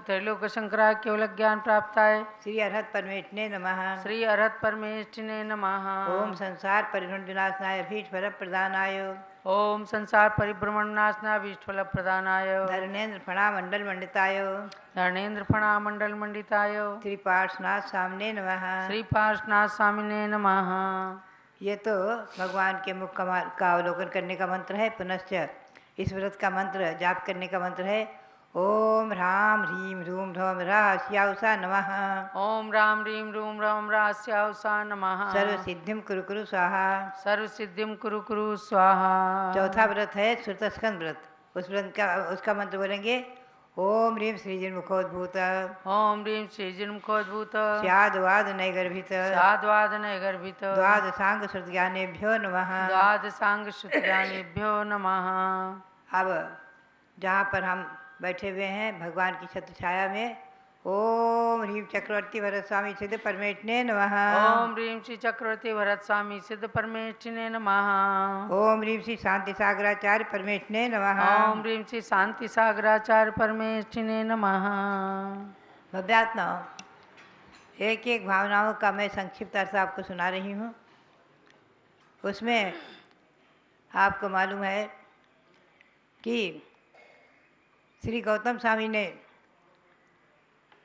त्रैलोक्य शंकराय केवल ज्ञान प्राप्ताय। श्री अरहत परमेष्ठिने नमः। श्री अरहत परमेष्ठिने नमः। ओम संसार परिभ्रमण विनाशनाय अभीष्ट फल प्रदानाय। ओम संसार परिभ्रमण नाशनाय अभीष्ट फल प्रदानाय। धर्मेन्द्र फणा मंडल मंडिताय। धर्मेन्द्र फणा मंडल मंडिताय। श्री पार्श्वनाथ सामने नमः। श्री पार्श्वनाथ स्वामिने नमः। ये तो भगवान के मुख का अवलोकन करने का मंत्र है। पुनश्च इस व्रत का मंत्र जाप करने का मंत्र है। ओम ह्रां ह्रीं ह्रूं ह्रौं ह्रास्याउषा नमः। ओम राम ह्रीं ह्रूं ह्रौं ह्रास्याउषा नमः। सर्व सिद्धिम कुरु कुरु स्वाहा। सर्व सिद्धिम कुरु कुरु स्वाहा। चौथा व्रत है श्रुतस्कंद व्रत। उस व्रत का उसका मंत्र बोलेंगे। ओम ह्रीं श्रीजिन्मुखोद्भूत। ओम ह्रीं श्रीजिन्मुखोद्भूत। स्याद्वाद नैगर्भित। साद्वाद नैगर्भित। द्वादशांग श्रुतज्ञानेभ्यो नमः। द्वादशांग श्रुतज्ञानेभ्यो नमः। अब जहाँ पर हम बैठे हुए हैं भगवान की छत्र छाया में, ओम ह्रीं चक्रवर्ती भरत स्वामी सिद्ध परमेष्ठिने नमः। ओम ह्रीं श्री चक्रवर्ती भरत स्वामी सिद्ध परमेष्ठिने नमः। ओम ह्रीं श्री शांति सागराचार्य परमेष्ठिने नमः। ओम ह्रीं श्री शांति सागराचार्य परमेष्ठिने नमः। भव्यात्मा एक एक भावनाओं का मैं संक्षिप्त अर्थ आपको सुना रही हूँ। उसमें आपको मालूम है कि श्री गौतम स्वामी ने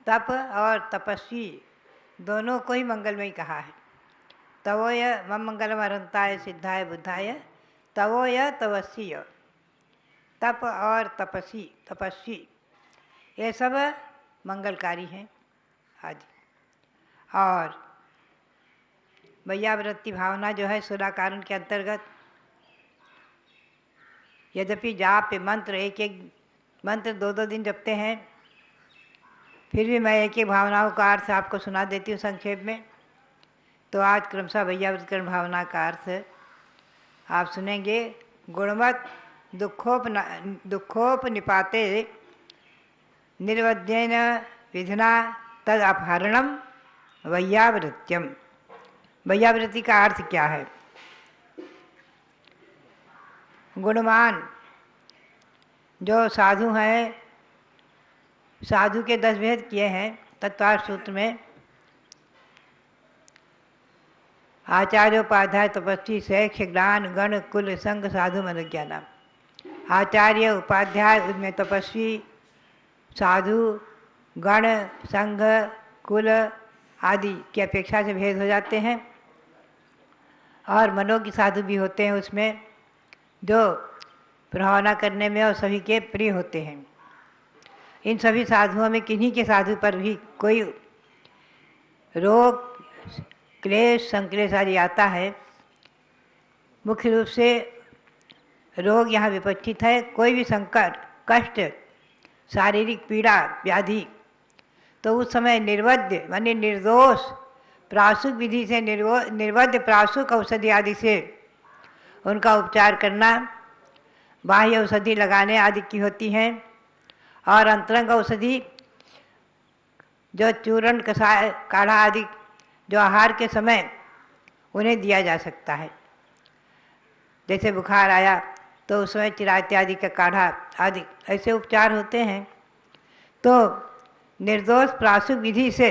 तप और तपस्वी दोनों को ही मंगलमय कहा है। तवोय मम मंगलम अरंताय सिद्धाय बुद्धाय तवोय तवस्वी। तप और तपस्वी ये सब मंगलकारी हैं आदि। और वैयावृत्ति भावना जो है 16 कारण के अंतर्गत, यद्यपि जाप मंत्र एक एक मंत्र 2-2 दिन जपते हैं, फिर भी मैं एक एक भावनाओं का अर्थ आपको सुना देती हूँ संक्षेप में। तो आज क्रमशः वैयावृत्तिकरण भावना का अर्थ आप सुनेंगे। गुणवत दुखोप निपाते निर्वध्येन विधिना तद अपहरणम वैयावृत्यम। वैयावृत्ति का अर्थ क्या है? गुणवान जो साधु हैं, साधु के 10 भेद किए हैं तत्वार्थ सूत्र में। आचार्य उपाध्याय तपस्वी शैक्ष ज्ञान गण कुल संघ साधु मनोज्ञाना। आचार्य उपाध्याय उनमें तपस्वी साधु गण संघ कुल आदि की अपेक्षा से भेद हो जाते हैं। और मनोज्ञ साधु भी होते हैं उसमें, जो प्रभावना करने में और सभी के प्रिय होते हैं। इन सभी साधुओं में किन्हीं के साधु पर भी कोई रोग क्लेश संक्लेश आदि आता है। मुख्य रूप से रोग यहाँ विपक्षित है। कोई भी संकट कष्ट शारीरिक पीड़ा व्याधि तो उस समय निर्वध्य माने निर्दोष प्रासुक विधि से निर्वध्य प्रासुक औषधि आदि से उनका उपचार करना, बाह्य औषधि लगाने आदि की होती हैं, और अंतरंग औषधि जो चूर्ण कषाय काढ़ा आदि जो आहार के समय उन्हें दिया जा सकता है। जैसे बुखार आया तो उस समय चिरायते आदि का काढ़ा आदि ऐसे उपचार होते हैं। तो निर्दोष प्रासुक विधि से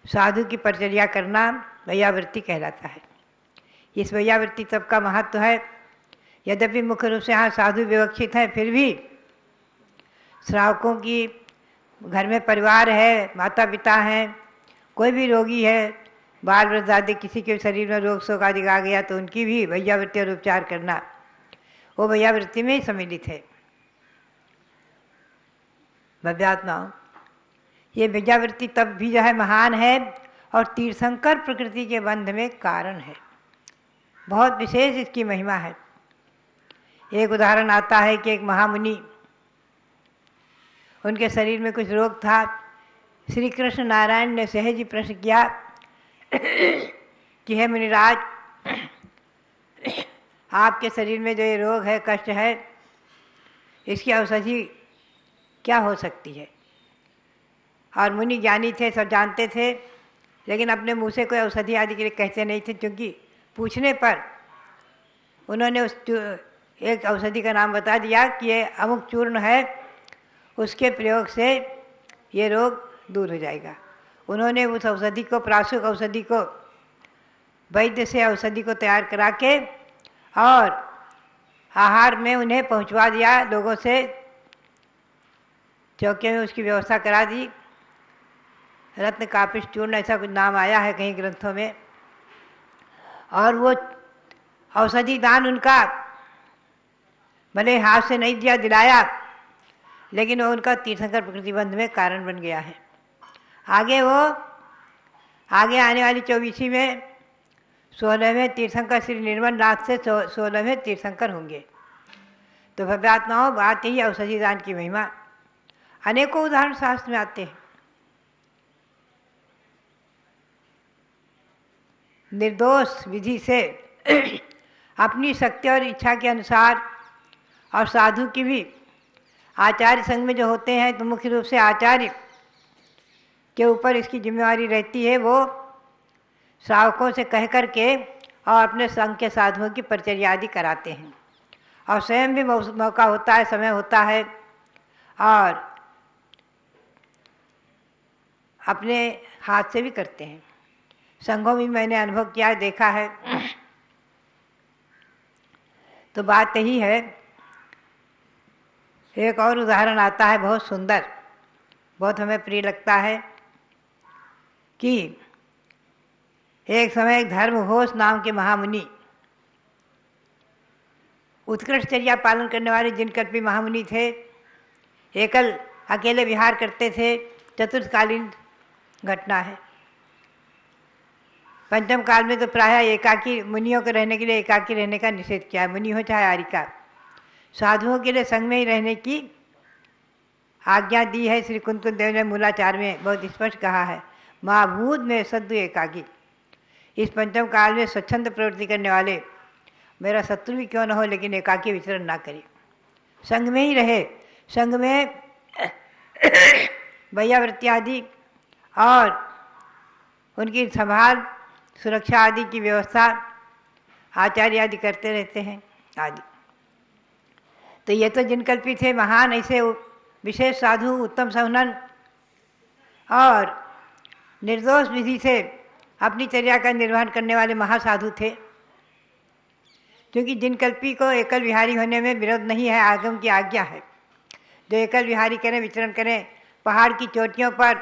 साधु की परिचर्या करना वैयावृत्ति कहलाता है। इस वैयावृत्ति तब का महत्व है। यद्यपि मुख्य रूप से यहाँ साधु विवक्षित हैं, फिर भी श्रावकों की घर में परिवार है, माता पिता हैं, कोई भी रोगी है, बाल वृद्ध आदि किसी के शरीर में रोग शोक आदि आ गया तो उनकी भी वैयावृत्ति और उपचार करना वो वैयावृत्ति में ही सम्मिलित है। भव्यात्माओं, ये वैयावृत्ति तब भी जो है महान है और तीर्थंकर प्रकृति के बंध में कारण है। बहुत विशेष इसकी महिमा है। एक उदाहरण आता है कि एक महामुनि, उनके शरीर में कुछ रोग था। श्री कृष्ण नारायण ने सहज ही प्रश्न किया कि हे मुनिराज, आपके शरीर में जो ये रोग है, कष्ट है, इसकी औषधि क्या हो सकती है? और मुनि ज्ञानी थे, सब जानते थे, लेकिन अपने मुंह से कोई औषधि आदि के लिए कहते नहीं थे, क्योंकि पूछने पर उन्होंने उस एक औषधि का नाम बता दिया कि ये अमुक चूर्ण है, उसके प्रयोग से ये रोग दूर हो जाएगा। उन्होंने उस औषधि को, प्रासुक औषधि को, वैद्य से औषधि को तैयार करा के और आहार में उन्हें पहुंचवा दिया। लोगों से चौके में उसकी व्यवस्था करा दी। रत्न कापिश चूर्ण ऐसा कुछ नाम आया है कहीं ग्रंथों में। और वो औषधि दान उनका भले हाथ से नहीं दिया, दिलाया, लेकिन वो उनका तीर्थंकर प्रकृति बंध में कारण बन गया है। आगे आने वाली 24वीं में 16वें तीर्थंकर श्री निर्मल नाथ से 16वें तीर्थंकर होंगे। तो भव्यात्माओं, बात यही औषधि दान की महिमा। अनेकों उदाहरण शास्त्र में आते हैं। निर्दोष विधि से अपनी शक्ति और इच्छा के अनुसार, और साधु की भी आचार्य संघ में जो होते हैं तो मुख्य रूप से आचार्य के ऊपर इसकी जिम्मेवारी रहती है। वो श्रावकों से कह कर के और अपने संघ के साधुओं की परिचर्या आदि कराते हैं, और स्वयं भी मौका होता है, समय होता है, और अपने हाथ से भी करते हैं। संघों में मैंने अनुभव किया, देखा है। तो बात यही है। एक और उदाहरण आता है, बहुत सुंदर, बहुत हमें प्रिय लगता है, कि एक समय एक धर्मघोष नाम के महामुनि, उत्कृष्टचर्या पालन करने वाले जिनकल्पी महामुनि थे, एकल अकेले विहार करते थे। चतुर्थकालीन घटना है। पंचम काल में तो प्रायः एकाकी, मुनियों को रहने के लिए एकाकी रहने का निषेध किया है, मुनि हो चाहे आरिका। साधुओं के लिए संग में ही रहने की आज्ञा दी है। श्री कुंतल देव ने मूलाचार में बहुत स्पष्ट कहा है, माँ भूत में सद्दु एकाकी। इस पंचम काल में स्वच्छंद प्रवृत्ति करने वाले, मेरा शत्रु भी क्यों न हो, लेकिन एकाकी विचरण ना करे, संग में ही रहे। संग में वैयावृत्ति आदि और उनकी संभाल, सुरक्षा आदि की व्यवस्था आचार्य आदि करते रहते हैं आदि। तो ये तो जिनकल्पी थे महान, ऐसे विशेष साधु, उत्तम सौनन और निर्दोष विधि से अपनी चर्या का निर्वहन करने वाले महासाधु थे। क्योंकि जिनकल्पी को एकल विहारी होने में विरोध नहीं है, आगम की आज्ञा है। जो एकल विहारी करें, विचरण करें, पहाड़ की चोटियों पर,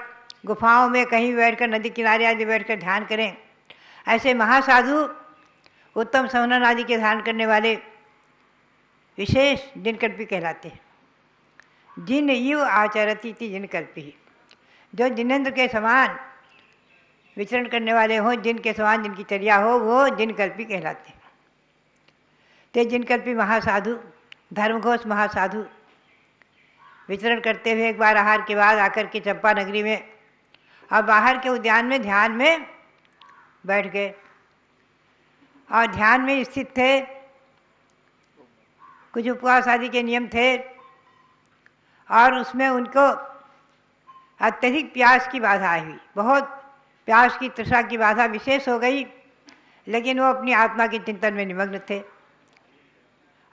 गुफाओं में कहीं भी बैठकर, नदी किनारे आदि बैठकर ध्यान करें, ऐसे महासाधु, उत्तम सौनन आदि के ध्यान करने वाले विशेष जिनकल्पी कहलाते हैं। जिन युव आचरती थी जिनकल्पी, जो जिनेन्द्र के समान विचरण करने वाले हों, जिनके समान जिनकी चर्या हो, वो जिनकल्पी कहलाते हैं। ते जिनकल्पी महासाधु, धर्मघोष महासाधु, विचरण करते हुए एक बार आहार के बाद आकर के चंपा नगरी में और बाहर के उद्यान में ध्यान में बैठ गए और ध्यान में स्थित थे। कुछ उपवास आदि के नियम थे और उसमें उनको अत्यधिक प्यास की बाधा हुई, बहुत प्यास की तृषा की बाधा विशेष हो गई, लेकिन वो अपनी आत्मा के चिंतन में निमग्न थे।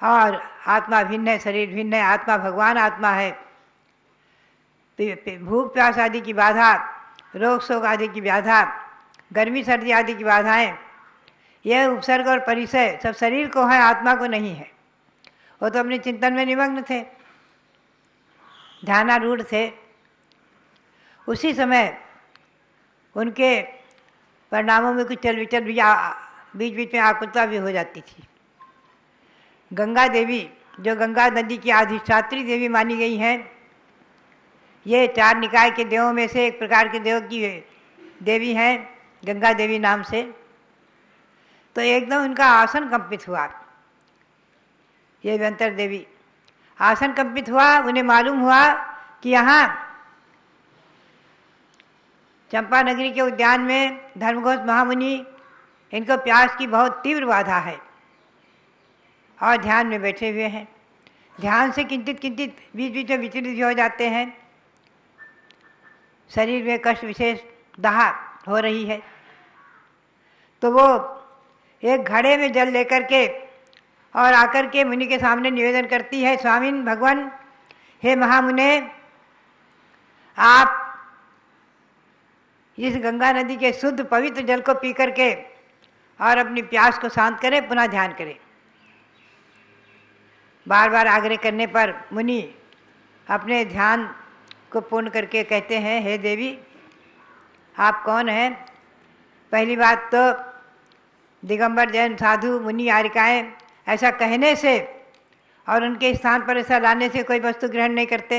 और आत्मा भिन्न है, शरीर भिन्न है, आत्मा भगवान आत्मा है। भूख प्यास आदि की बाधा, रोग शोक आदि की बाधा, गर्मी सर्दी आदि की बाधाएं, यह उपसर्ग और परिचय सब शरीर को है, आत्मा को नहीं है। वो तो अपने चिंतन में निमग्न थे, ध्यानारूढ़ थे। उसी समय उनके परिणामों में कुछ चल विचल भी बीच बीच में आकुलता भी हो जाती थी। गंगा देवी, जो गंगा नदी की अधिष्ठात्री देवी मानी गई हैं, ये 4 निकाय के देवों में से एक प्रकार के देव की देवी हैं, गंगा देवी नाम से। तो एकदम उनका आसन कंपित हुआ। ये व्यंतर देवी आसन कंपित हुआ, उन्हें मालूम हुआ कि यहाँ चंपा नगरी के उद्यान में धर्मघोष महामुनि, इनको प्यास की बहुत तीव्र बाधा है और ध्यान में बैठे हुए हैं। ध्यान से किंचित किंचित बीच बीच में विचलित भी हो जाते हैं। शरीर में कष्ट विशेष दाह हो रही है। तो वो एक घड़े में जल लेकर के और आकर के मुनि के सामने निवेदन करती है, स्वामिन भगवान, हे महामुने, आप इस गंगा नदी के शुद्ध पवित्र जल को पी करके और अपनी प्यास को शांत करें, पुनः ध्यान करें। बार बार आग्रह करने पर मुनि अपने ध्यान को पूर्ण करके कहते हैं, हे देवी, आप कौन हैं? पहली बात तो दिगंबर जैन साधु मुनि आरिकाएँ ऐसा कहने से और उनके स्थान पर ऐसा लाने से कोई वस्तु ग्रहण नहीं करते।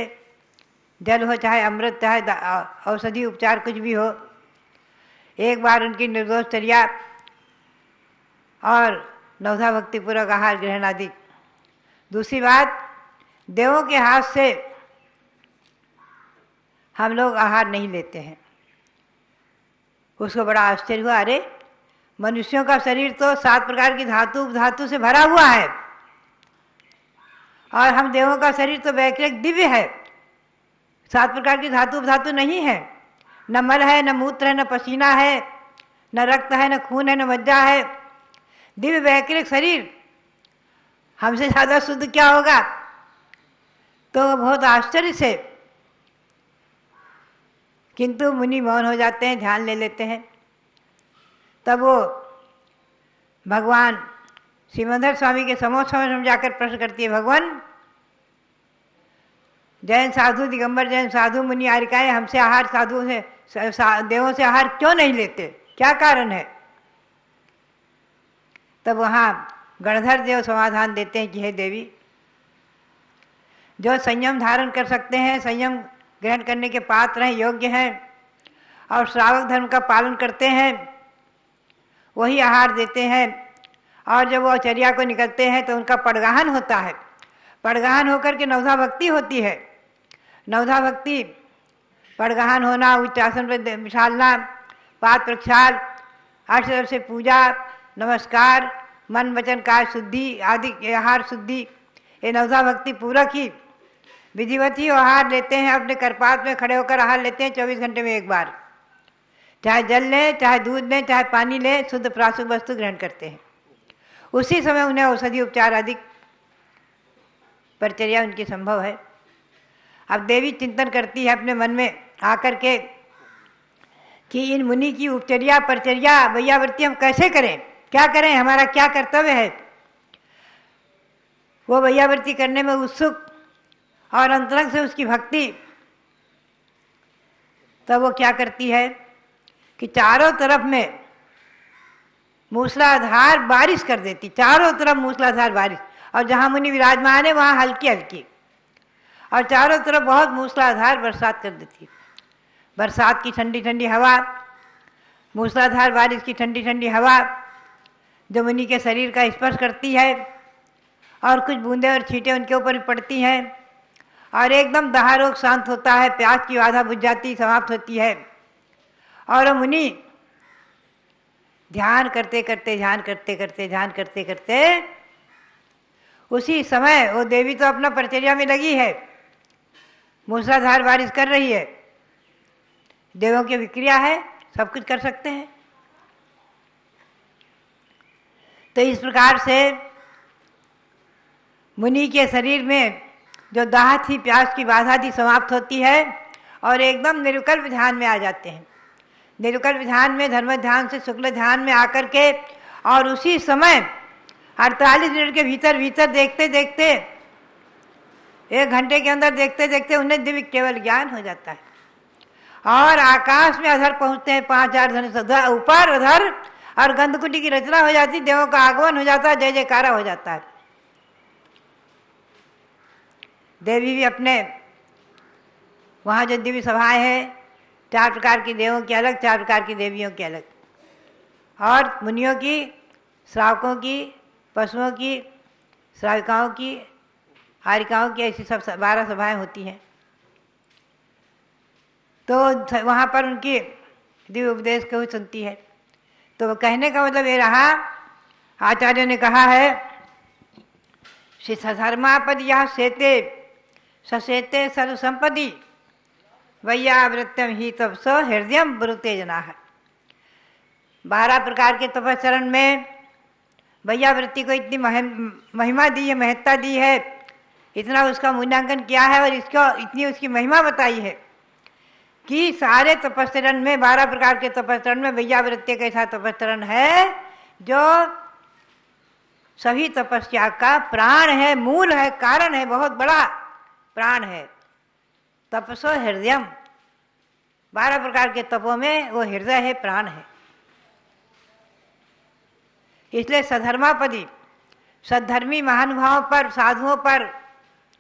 जल हो चाहे अमृत, चाहे औषधि उपचार कुछ भी हो। एक बार उनकी निर्दोष चर्या और नवधा भक्तिपूर्वक आहार ग्रहण आदि। दूसरी बात, देवों के हाथ से हम लोग आहार नहीं लेते हैं। उसको बड़ा आश्चर्य हुआ, अरे मनुष्यों का शरीर तो 7 प्रकार की धातु उपधातु से भरा हुआ है और हम देवों का शरीर तो वैकृत दिव्य है, 7 प्रकार की धातु उपधातु नहीं है। न मल है, न मूत्र है, न पसीना है, न रक्त है, न खून है, न मज्जा है। दिव्य वैकृत शरीर, हमसे ज़्यादा शुद्ध क्या होगा? तो बहुत आश्चर्य से, किंतु मुनि मौन हो जाते हैं, ध्यान ले लेते हैं। तब वो भगवान सिमंदर स्वामी के समोच्च में जाकर प्रश्न करती है, भगवान, जैन साधु, दिगंबर जैन साधु मुनि आरिकाएँ हमसे आहार, साधुओं से देवों से आहार क्यों नहीं लेते, क्या कारण है? तब वहाँ गणधर देव समाधान देते हैं कि हे देवी, जो संयम धारण कर सकते हैं, संयम ग्रहण करने के पात्र हैं, योग्य हैं और श्रावक धर्म का पालन करते हैं, वही आहार देते हैं। और जब वो चर्या को निकलते हैं तो उनका पड़गाहन होता है। पड़गाहन होकर के नवधा भक्ति होती है। नवधा भक्ति, पड़गाहन होना, उच्चासन पर बिछालना, पाद प्रक्षाल, अष्टदल से पूजा, नमस्कार, मन वचन काय शुद्धि आदि आहार शुद्धि, ये नवधा भक्ति पूरक ही विधिवत ही आहार लेते हैं। अपने करपात में खड़े होकर आहार लेते हैं 24 घंटे में एक बार। चाहे जल लें, चाहे दूध लें, चाहे पानी लें, शुद्ध प्रासुक वस्तु ग्रहण करते हैं। उसी समय उन्हें औषधि उपचार आदि परिचर्या उनकी संभव है। अब देवी चिंतन करती है अपने मन में आकर के कि इन मुनि की उपचर्या परिचर्या वैयावृत्ति हम कैसे करें, क्या करें, हमारा क्या कर्तव्य है। वो वैयावृत्ति करने में उत्सुक और अंतरंग से उसकी भक्ति। तब वो क्या करती है कि चारों तरफ में मूसलाधार बारिश कर देती, चारों तरफ मूसलाधार बारिश, और जहाँ मुनि विराजमान है वहाँ हल्की हल्की, और चारों तरफ बहुत मूसलाधार बरसात कर देती। बरसात की ठंडी ठंडी हवा, मूसलाधार बारिश की ठंडी ठंडी हवा जो मुनि के शरीर का स्पर्श करती है और कुछ बूंदें और छींटें उनके ऊपर भी पड़ती हैं और एकदम दाह रोग शांत होता है, प्यास की बाधा बुझ जाती, समाप्त होती है। और वो मुनि ध्यान करते करते ध्यान करते करते ध्यान करते करते उसी समय वो देवी तो अपना परिचर्या में लगी है, मूसलाधार बारिश कर रही है, देवों की विक्रिया है, सब कुछ कर सकते हैं। तो इस प्रकार से मुनि के शरीर में जो दाह थी, प्यास की बाधा थी, समाप्त होती है और एकदम निरुकल्प ध्यान में आ जाते हैं। निरुकल्प ध्यान में, धर्म ध्यान से शुक्ल ध्यान में आकर के और उसी समय 48 मिनट के भीतर भीतर देखते देखते, 1 घंटे के अंदर देखते देखते उन्हें दिव्य केवल ज्ञान हो जाता है और आकाश में अधर पहुंचते हैं, 5,000 धनुष ऊपर अधर, और गंधकुटी की रचना हो जाती, देवों का आगमन हो जाता है, जय जयकारा हो जाता है। देवी भी अपने वहाँ जो दिव्य सभाएं हैं, 4 प्रकार की देवों की अलग, 4 प्रकार की देवियों की अलग, और मुनियों की, श्रावकों की, पशुओं की, श्राविकाओं की, हारिकाओं की, ऐसी सब 12 सभाएं होती हैं। तो वहाँ पर उनकी दिव्य उपदेश को सुनती है। तो कहने का मतलब ये रहा, आचार्य ने कहा है, श्री सधर्मापद यह सेते ससेते सर्वसंपदि वैयावृत्यम ही तप स हृदय ब्रुते जना है। 12 प्रकार के तपस्चरण में वैयावृत्ति को इतनी महिमा दी है, महत्ता दी है, इतना उसका मूल्यांकन किया है और इसको इतनी उसकी महिमा बताई है कि सारे तपस्चरण में, 12 प्रकार के तपस्चरण में वैयावृत्ति का ऐसा तपस्चरण है जो सभी तपस्या का प्राण है, मूल है, कारण है, बहुत बड़ा प्राण है। तपसो हृदयम, 12 प्रकार के तपों में वो हृदय है, प्राण है। इसलिए सधर्मापदी, सद्धर्मी महानुभावों पर, साधुओं पर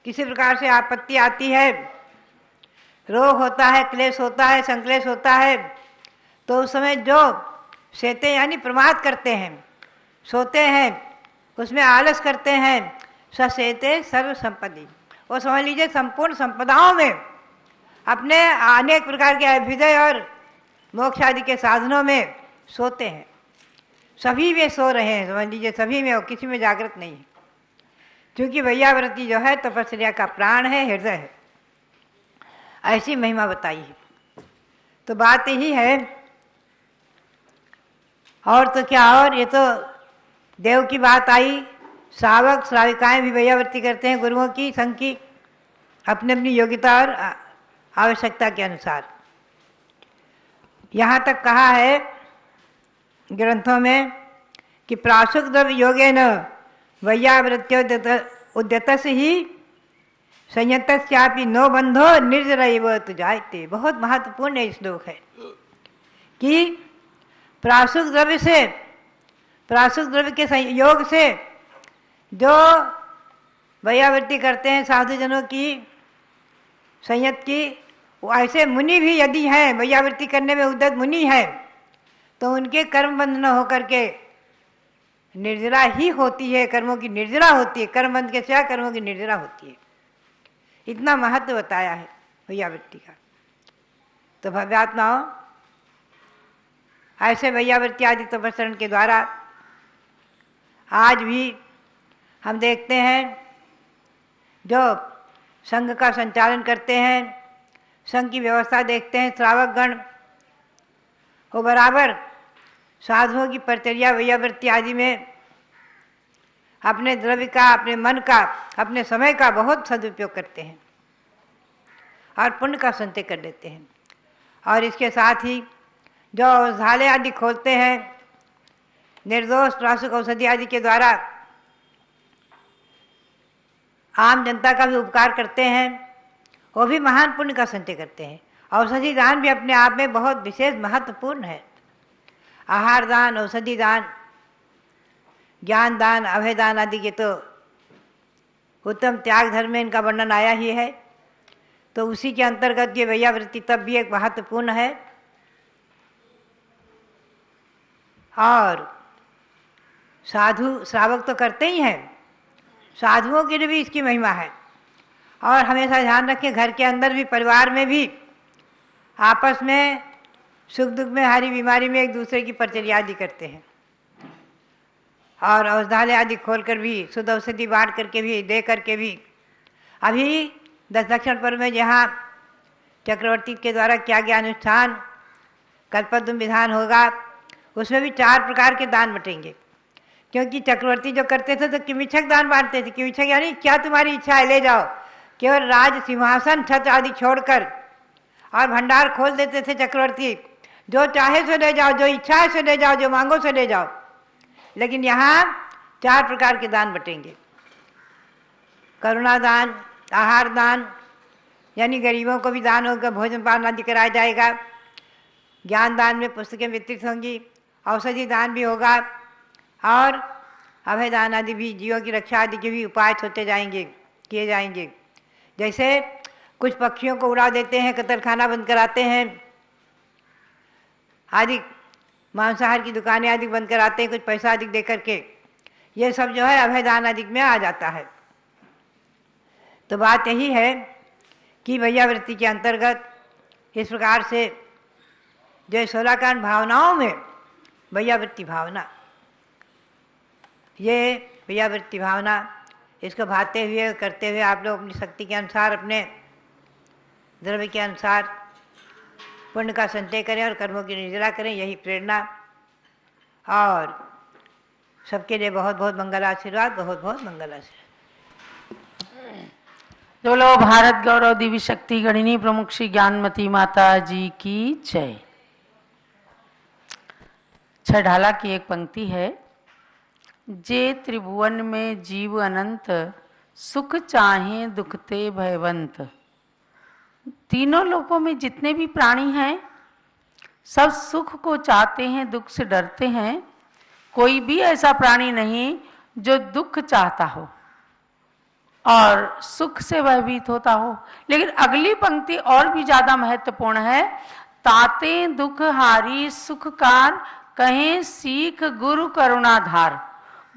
किसी प्रकार से आपत्ति आती है, रोग होता है, क्लेश होता है, संक्लेश होता है, तो उस समय जो सेते यानी प्रमाद करते हैं, सोते हैं, उसमें आलस करते हैं, ससेते सर्व संपत्ति, वो समझ लीजिए संपूर्ण संपदाओं में, अपने अनेक प्रकार के अभ्युदय और मोक्ष आदि के साधनों में सोते हैं। सभी में सो रहे हैं, समझ लीजिए सभी में, और किसी में जागृत नहीं है, क्योंकि वैयावृत्ति जो है तपस्या का प्राण है, हृदय है। ऐसी महिमा बताई है। तो बात यही है, और तो क्या, और ये तो देव की बात आई। श्रावक श्राविकाएं भी वैयावृत्ति करते हैं गुरुओं की, संघ की, अपनी अपनी योग्यता और आवश्यकता के अनुसार। यहाँ तक कहा है ग्रंथों में कि प्रासुक द्रव्य योगेन वैयावृत्त्यो उद्यतस्य ही संयतस्यापि नो बंधो निर्जरैव तुजायते। बहुत महत्वपूर्ण ये श्लोक है कि प्रासुक द्रव्य से, प्रासुक द्रव्य के योग से जो वैयावृत्ति करते हैं साधुजनों की, संयत की, वो ऐसे मुनि भी यदि हैं, वैयावृत्ति करने में उद्यत मुनि हैं, तो उनके कर्म बंध न होकर के निर्जरा ही होती है, कर्मों की निर्जरा होती है, कर्म बंध के सिवा कर्मों की निर्जरा होती है। इतना महत्व बताया है वैयावृत्ति का। तो भव्यात्माओं, ऐसे वैयावृत्ति आदि तपस्चरण के द्वारा आज भी हम देखते हैं जो संघ का संचालन करते हैं, संघ की व्यवस्था देखते हैं, श्रावकगण वो बराबर साधुओं की परिचर्या वैयावृत्ति आदि में अपने द्रव्य का, अपने मन का, अपने समय का बहुत सदुपयोग करते हैं और पुण्य का संचय कर लेते हैं। और इसके साथ ही जो औषधालय आदि खोलते हैं, निर्दोष प्रासुक औषधि आदि के द्वारा आम जनता का भी उपकार करते हैं, वो भी महान पुण्य का संचय करते हैं। औषधि दान भी अपने आप में बहुत विशेष महत्वपूर्ण है। आहार दान, औषधि दान, ज्ञान दान, अभय दान आदि के तो उत्तम त्याग धर्म में इनका वर्णन आया ही है। तो उसी के अंतर्गत ये वैयावृत्ति तब भी एक महत्वपूर्ण है। और साधु श्रावक तो करते ही हैं, साधुओं के लिए भी इसकी महिमा है। और हमेशा ध्यान रखें घर के अंदर भी, परिवार में भी आपस में सुख दुख में, हरी बीमारी में एक दूसरे की परिचर्या आदि करते हैं और औषधालय आदि खोल कर भी, शुद्ध औषधि बांट करके भी, दे करके भी। अभी 10 दक्षिण पर्व में जहाँ चक्रवर्ती के द्वारा किया गया अनुष्ठान कल्पद्रुम विधान होगा, उसमें भी 4 प्रकार के दान बटेंगे। क्योंकि चक्रवर्ती जो करते थे तो किमिच्छक दान बांटते थे। किमिच्छक यानी क्या तुम्हारी इच्छा है ले जाओ, केवल राज सिंहासन छत्र आदि छोड़कर, और भंडार खोल देते थे चक्रवर्ती, जो चाहे सो ले जाओ, जो इच्छा है सो ले जाओ, जो मांगो सो ले जाओ। लेकिन यहाँ 4 प्रकार के दान बटेंगे। करुणा दान, आहार दान यानी गरीबों को भी दान होगा, भोजन पान आदि कराया जाएगा। ज्ञान दान में पुस्तकें वितरित होंगी, औषधि दान भी होगा, और अभय दान आदि भी, जीवों की रक्षा आदि के भी उपाय होते जाएंगे, किए जाएंगे। जैसे कुछ पक्षियों को उड़ा देते हैं, कतलखाना बंद कराते हैं आदि, मांसाहार की दुकानें आदि बंद कराते हैं कुछ पैसा अधिक दे करके, ये सब जो है अभय दान आदि में आ जाता है। तो बात यही है कि भैयावृत्ति के अंतर्गत इस प्रकार से जो 16 कांड भावनाओं में भैयावृत्ति भावना, ये भैयावृत्ति भावना, इसको भाते हुए करते हुए आप लोग अपनी शक्ति के अनुसार, अपने द्रव्य के अनुसार पुण्य का संचय करें और कर्मों की निर्जरा करें, यही प्रेरणा। और सबके लिए बहुत बहुत मंगल आशीर्वाद, बहुत बहुत मंगल आशीर्वाद। बोलो भारत गौरव दिव्य शक्ति गणिनी प्रमुख श्री ज्ञानमती माता जी की जय। छठाला की एक पंक्ति है, जे त्रिभुवन में जीव अनंत, सुख चाहे दुखते भयवंत। तीनों लोकों में जितने भी प्राणी हैं सब सुख को चाहते हैं, दुख से डरते हैं। कोई भी ऐसा प्राणी नहीं जो दुख चाहता हो और सुख से भयभीत होता हो। लेकिन अगली पंक्ति और भी ज्यादा महत्वपूर्ण है, ताते दुख हारी सुखकार, कहें सीख गुरु करुणाधार।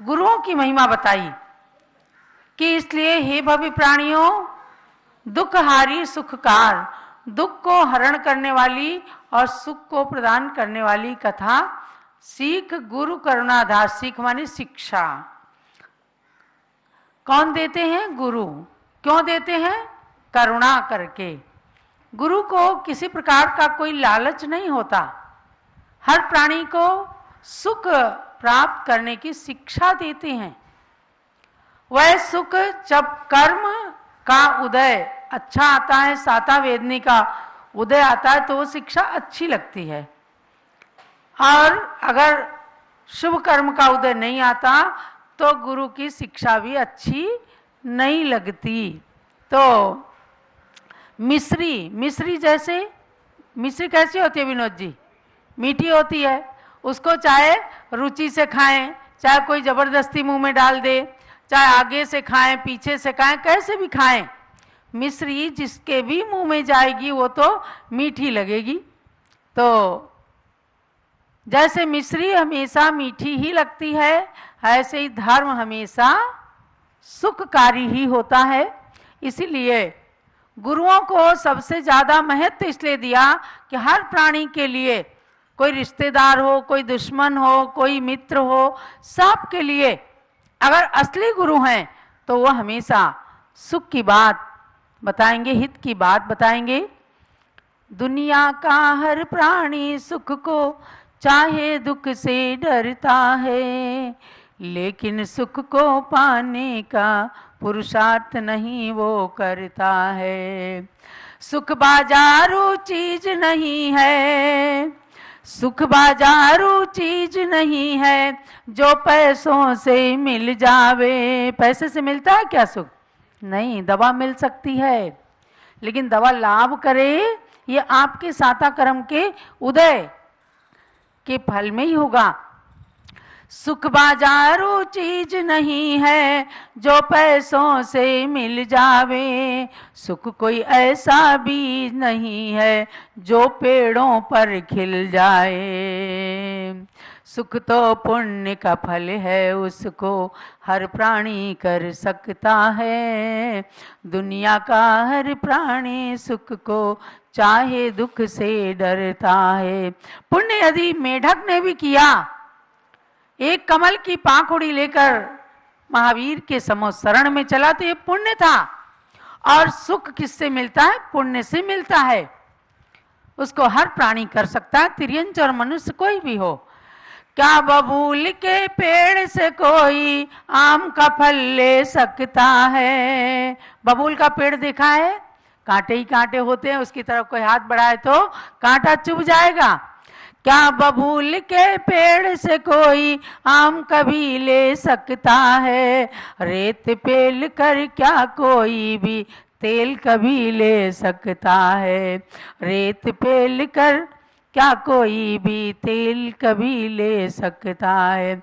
गुरुओं की महिमा बताई कि इसलिए हे भव्य प्राणियों, दुख हारी सुखकार, दुख को हरण करने वाली और सुख को प्रदान करने वाली कथा सीख गुरु करुणाधार। सीख माने शिक्षा। कौन देते हैं? गुरु। क्यों देते हैं? करुणा करके। गुरु को किसी प्रकार का कोई लालच नहीं होता, हर प्राणी को सुख प्राप्त करने की शिक्षा देते हैं। वह सुख जब कर्म का उदय अच्छा आता है, साता वेदनी का उदय आता है, तो वो शिक्षा अच्छी लगती है। और अगर शुभ कर्म का उदय नहीं आता तो गुरु की शिक्षा भी अच्छी नहीं लगती। तो मिश्री जैसे, मिश्री कैसी होती है विनोद जी? मीठी होती है। उसको चाहे रुचि से खाएं, चाहे कोई जबरदस्ती मुंह में डाल दे, चाहे आगे से खाएं, पीछे से खाएं, कैसे भी खाएं, मिश्री जिसके भी मुंह में जाएगी वो तो मीठी लगेगी। तो जैसे मिश्री हमेशा मीठी ही लगती है, ऐसे ही धर्म हमेशा सुखकारी ही होता है। इसीलिए गुरुओं को सबसे ज्यादा महत्व इसलिए दिया कि हर प्राणी के लिए, कोई रिश्तेदार हो, कोई दुश्मन हो, कोई मित्र हो, सब के लिए अगर असली गुरु हैं तो वो हमेशा सुख की बात बताएंगे, हित की बात बताएंगे। दुनिया का हर प्राणी सुख को चाहे दुख से डरता है, लेकिन सुख को पाने का पुरुषार्थ नहीं वो करता है। सुख बाजारू चीज नहीं है, सुख बाजारू चीज नहीं है, जो पैसों से मिल जावे। पैसे से मिलता है क्या सुख? नहीं। दवा मिल सकती है, लेकिन दवा लाभ करे ये आपके साता कर्म के उदय के फल में ही होगा। सुख बाजारू चीज नहीं है, जो पैसों से मिल जावे। सुख कोई ऐसा बीज नहीं है, जो पेड़ों पर खिल जाए। सुख तो पुण्य का फल है, उसको हर प्राणी कर सकता है। दुनिया का हर प्राणी सुख को चाहे दुख से डरता है। पुण्य यदि मेढक ने भी किया, एक कमल की पाखुड़ी लेकर महावीर के समो शरण में चला, तो ये पुण्य था। और सुख किससे मिलता है? पुण्य से मिलता है। उसको हर प्राणी कर सकता है, तिर्यंच और मनुष्य कोई भी हो। क्या बबूल के पेड़ से कोई आम का फल ले सकता है? बबूल का पेड़ देखा है? कांटे ही कांटे होते हैं, उसकी तरफ कोई हाथ बढ़ाए तो कांटा चुभ जाएगा। क्या बबूल के पेड़ से कोई आम कभी ले सकता है? रेत पेल कर क्या कोई भी तेल कभी ले सकता है? रेत पेल कर क्या कोई भी तेल कभी ले सकता है?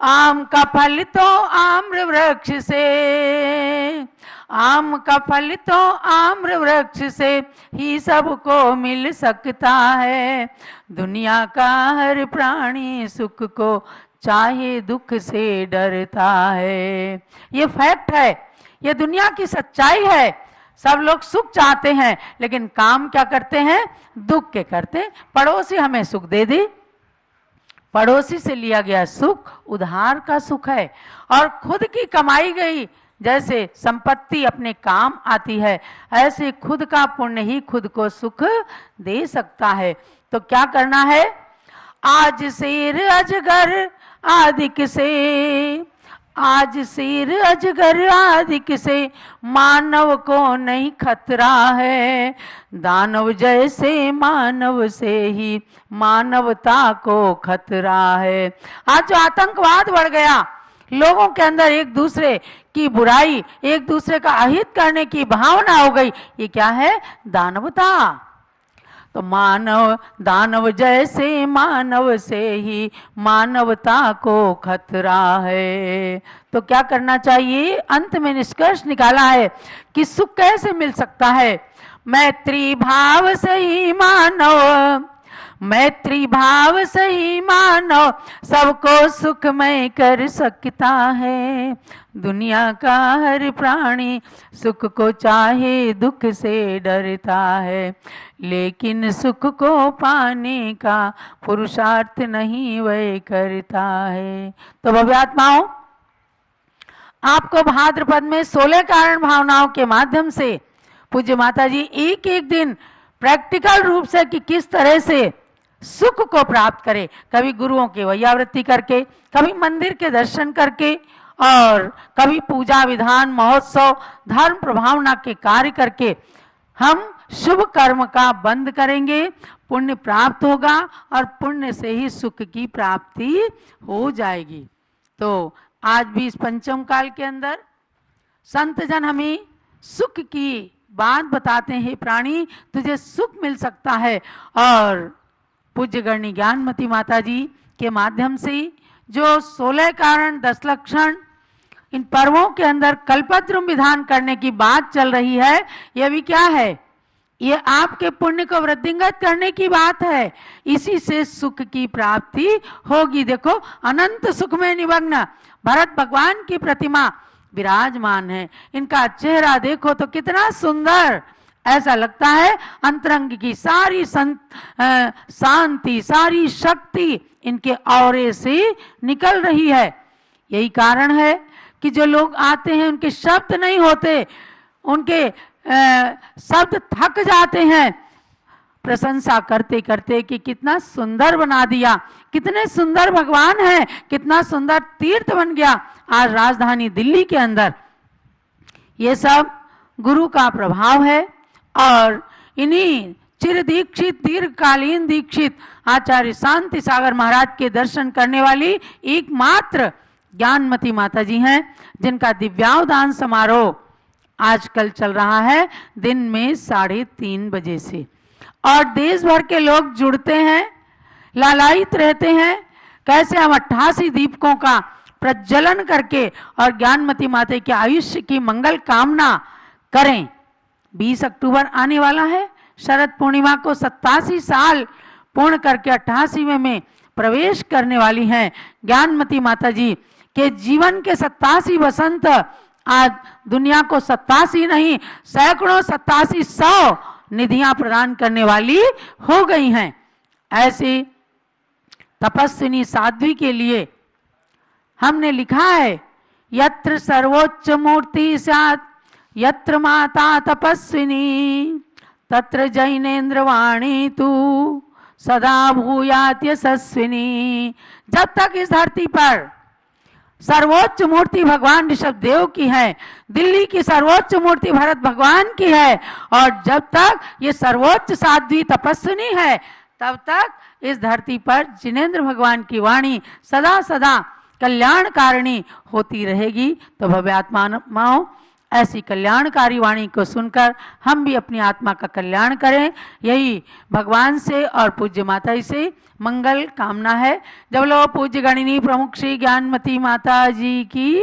आम का फल तो आम्र वृक्ष से, आम का फल तो आम्र वृक्ष से ही सबको मिल सकता है। दुनिया का हर प्राणी सुख को चाहे दुख से डरता है। ये फैक्ट है, ये दुनिया की सच्चाई है। सब लोग सुख चाहते हैं, लेकिन काम क्या करते हैं? दुख के करते। पड़ोसी हमें सुख दे दे, पड़ोसी से लिया गया सुख उधार का सुख है। और खुद की कमाई गई जैसे संपत्ति अपने काम आती है, ऐसे खुद का पुण्य ही खुद को सुख दे सकता है। तो क्या करना है? आज शेर अजगर आदिक से, आज शेर अजगर आदिक से मानव को नहीं खतरा है। दानव जैसे मानव से ही मानवता को खतरा है। आज जो आतंकवाद बढ़ गया, लोगों के अंदर एक दूसरे की बुराई, एक दूसरे का अहित करने की भावना हो गई, ये क्या है? दानवता। तो मानव, दानव जैसे मानव से ही मानवता को खतरा है। तो क्या करना चाहिए? अंत में निष्कर्ष निकाला है कि सुख कैसे मिल सकता है। मैत्री भाव से ही मानव, मैत्री भाव से ही मानव सबको सुखमय कर सकता है। दुनिया का हर प्राणी सुख को चाहे दुख से डरता है, लेकिन सुख को पाने का पुरुषार्थ नहीं वह करता है। तो भव्यात्माओं, आपको भाद्रपद में 16 कारण भावनाओं के माध्यम से पूज्य माता जी एक एक दिन प्रैक्टिकल रूप से कि किस तरह से सुख को प्राप्त करें, कभी गुरुओं की वैयावृत्ति करके, कभी मंदिर के दर्शन करके, और कभी पूजा विधान महोत्सव धर्म प्रभावना के कार्य करके हम शुभ कर्म का बंद करेंगे, पुण्य प्राप्त होगा और पुण्य से ही सुख की प्राप्ति हो जाएगी। तो आज भी इस पंचम काल के अंदर संत जन हमें सुख की बात बताते हैं। प्राणी, तुझे सुख मिल सकता है। और पूज्य गणनी ज्ञानमती माता जी के माध्यम से जो 16 कारण 10 लक्षण इन पर्वों के अंदर कल्पद्रुम विधान करने की बात चल रही है, यह भी क्या है? ये आपके पुण्य को वृद्धिंगत करने की बात है। इसी से सुख की प्राप्ति होगी। देखो, अनंत सुख में निमग्न भरत भगवान की प्रतिमा विराजमान है। इनका चेहरा देखो तो कितना सुंदर, ऐसा लगता है अंतरंग की सारी शांति, सारी शक्ति इनके औरे से निकल रही है। यही कारण है कि जो लोग आते हैं उनके शब्द नहीं होते, उनके शब्द थक जाते हैं प्रशंसा करते करते कि कितना सुंदर बना दिया, कितने सुंदर भगवान हैं, कितना सुंदर तीर्थ बन गया आज राजधानी दिल्ली के अंदर। ये सब गुरु का प्रभाव है। और इन्हीं चिर दीक्षित दीर्घकालीन दीक्षित आचार्य शांति सागर महाराज के दर्शन करने वाली एकमात्र ज्ञानमती माता जी हैं, जिनका दिव्यावदान समारोह आजकल चल रहा है दिन में 3:30 बजे से। और देश भर के लोग जुड़ते हैं, लालायित रहते हैं कैसे हम 88 दीपकों का प्रज्वलन करके और ज्ञानमती माता के आयुष्य की मंगल कामना करें। 20 अक्टूबर आने वाला है, शरद पूर्णिमा को 87 साल पूर्ण करके 88वें में प्रवेश करने वाली हैं ज्ञानमती माता जी के जीवन के 87 वसंत आज दुनिया को 87 नहीं सैकड़ों 8700 निधियां प्रदान करने वाली हो गई हैं। ऐसी तपस्विनी साध्वी के लिए हमने लिखा है यत्र सर्वोच्च मूर्ति स्यात् यत्र माता तपस्विनी तत्र जैनेन्द्र वाणी तू सदा भूयात यशस्विनी। जब तक इस धरती पर सर्वोच्च मूर्ति भगवान ऋषभदेव की है, दिल्ली की सर्वोच्च मूर्ति भरत भगवान की है, और जब तक ये सर्वोच्च साध्वी तपस्विनी है तब तक इस धरती पर जिनेंद्र भगवान की वाणी सदा सदा कल्याणकारिणी होती रहेगी। तो भव्य आत्माओं, ऐसी कल्याणकारी वाणी को सुनकर हम भी अपनी आत्मा का कल्याण करें, यही भगवान से और पूज्य माता जी से मंगल कामना है। जब लो पूज्य गणिनी प्रमुख श्री ज्ञानमती माता जी की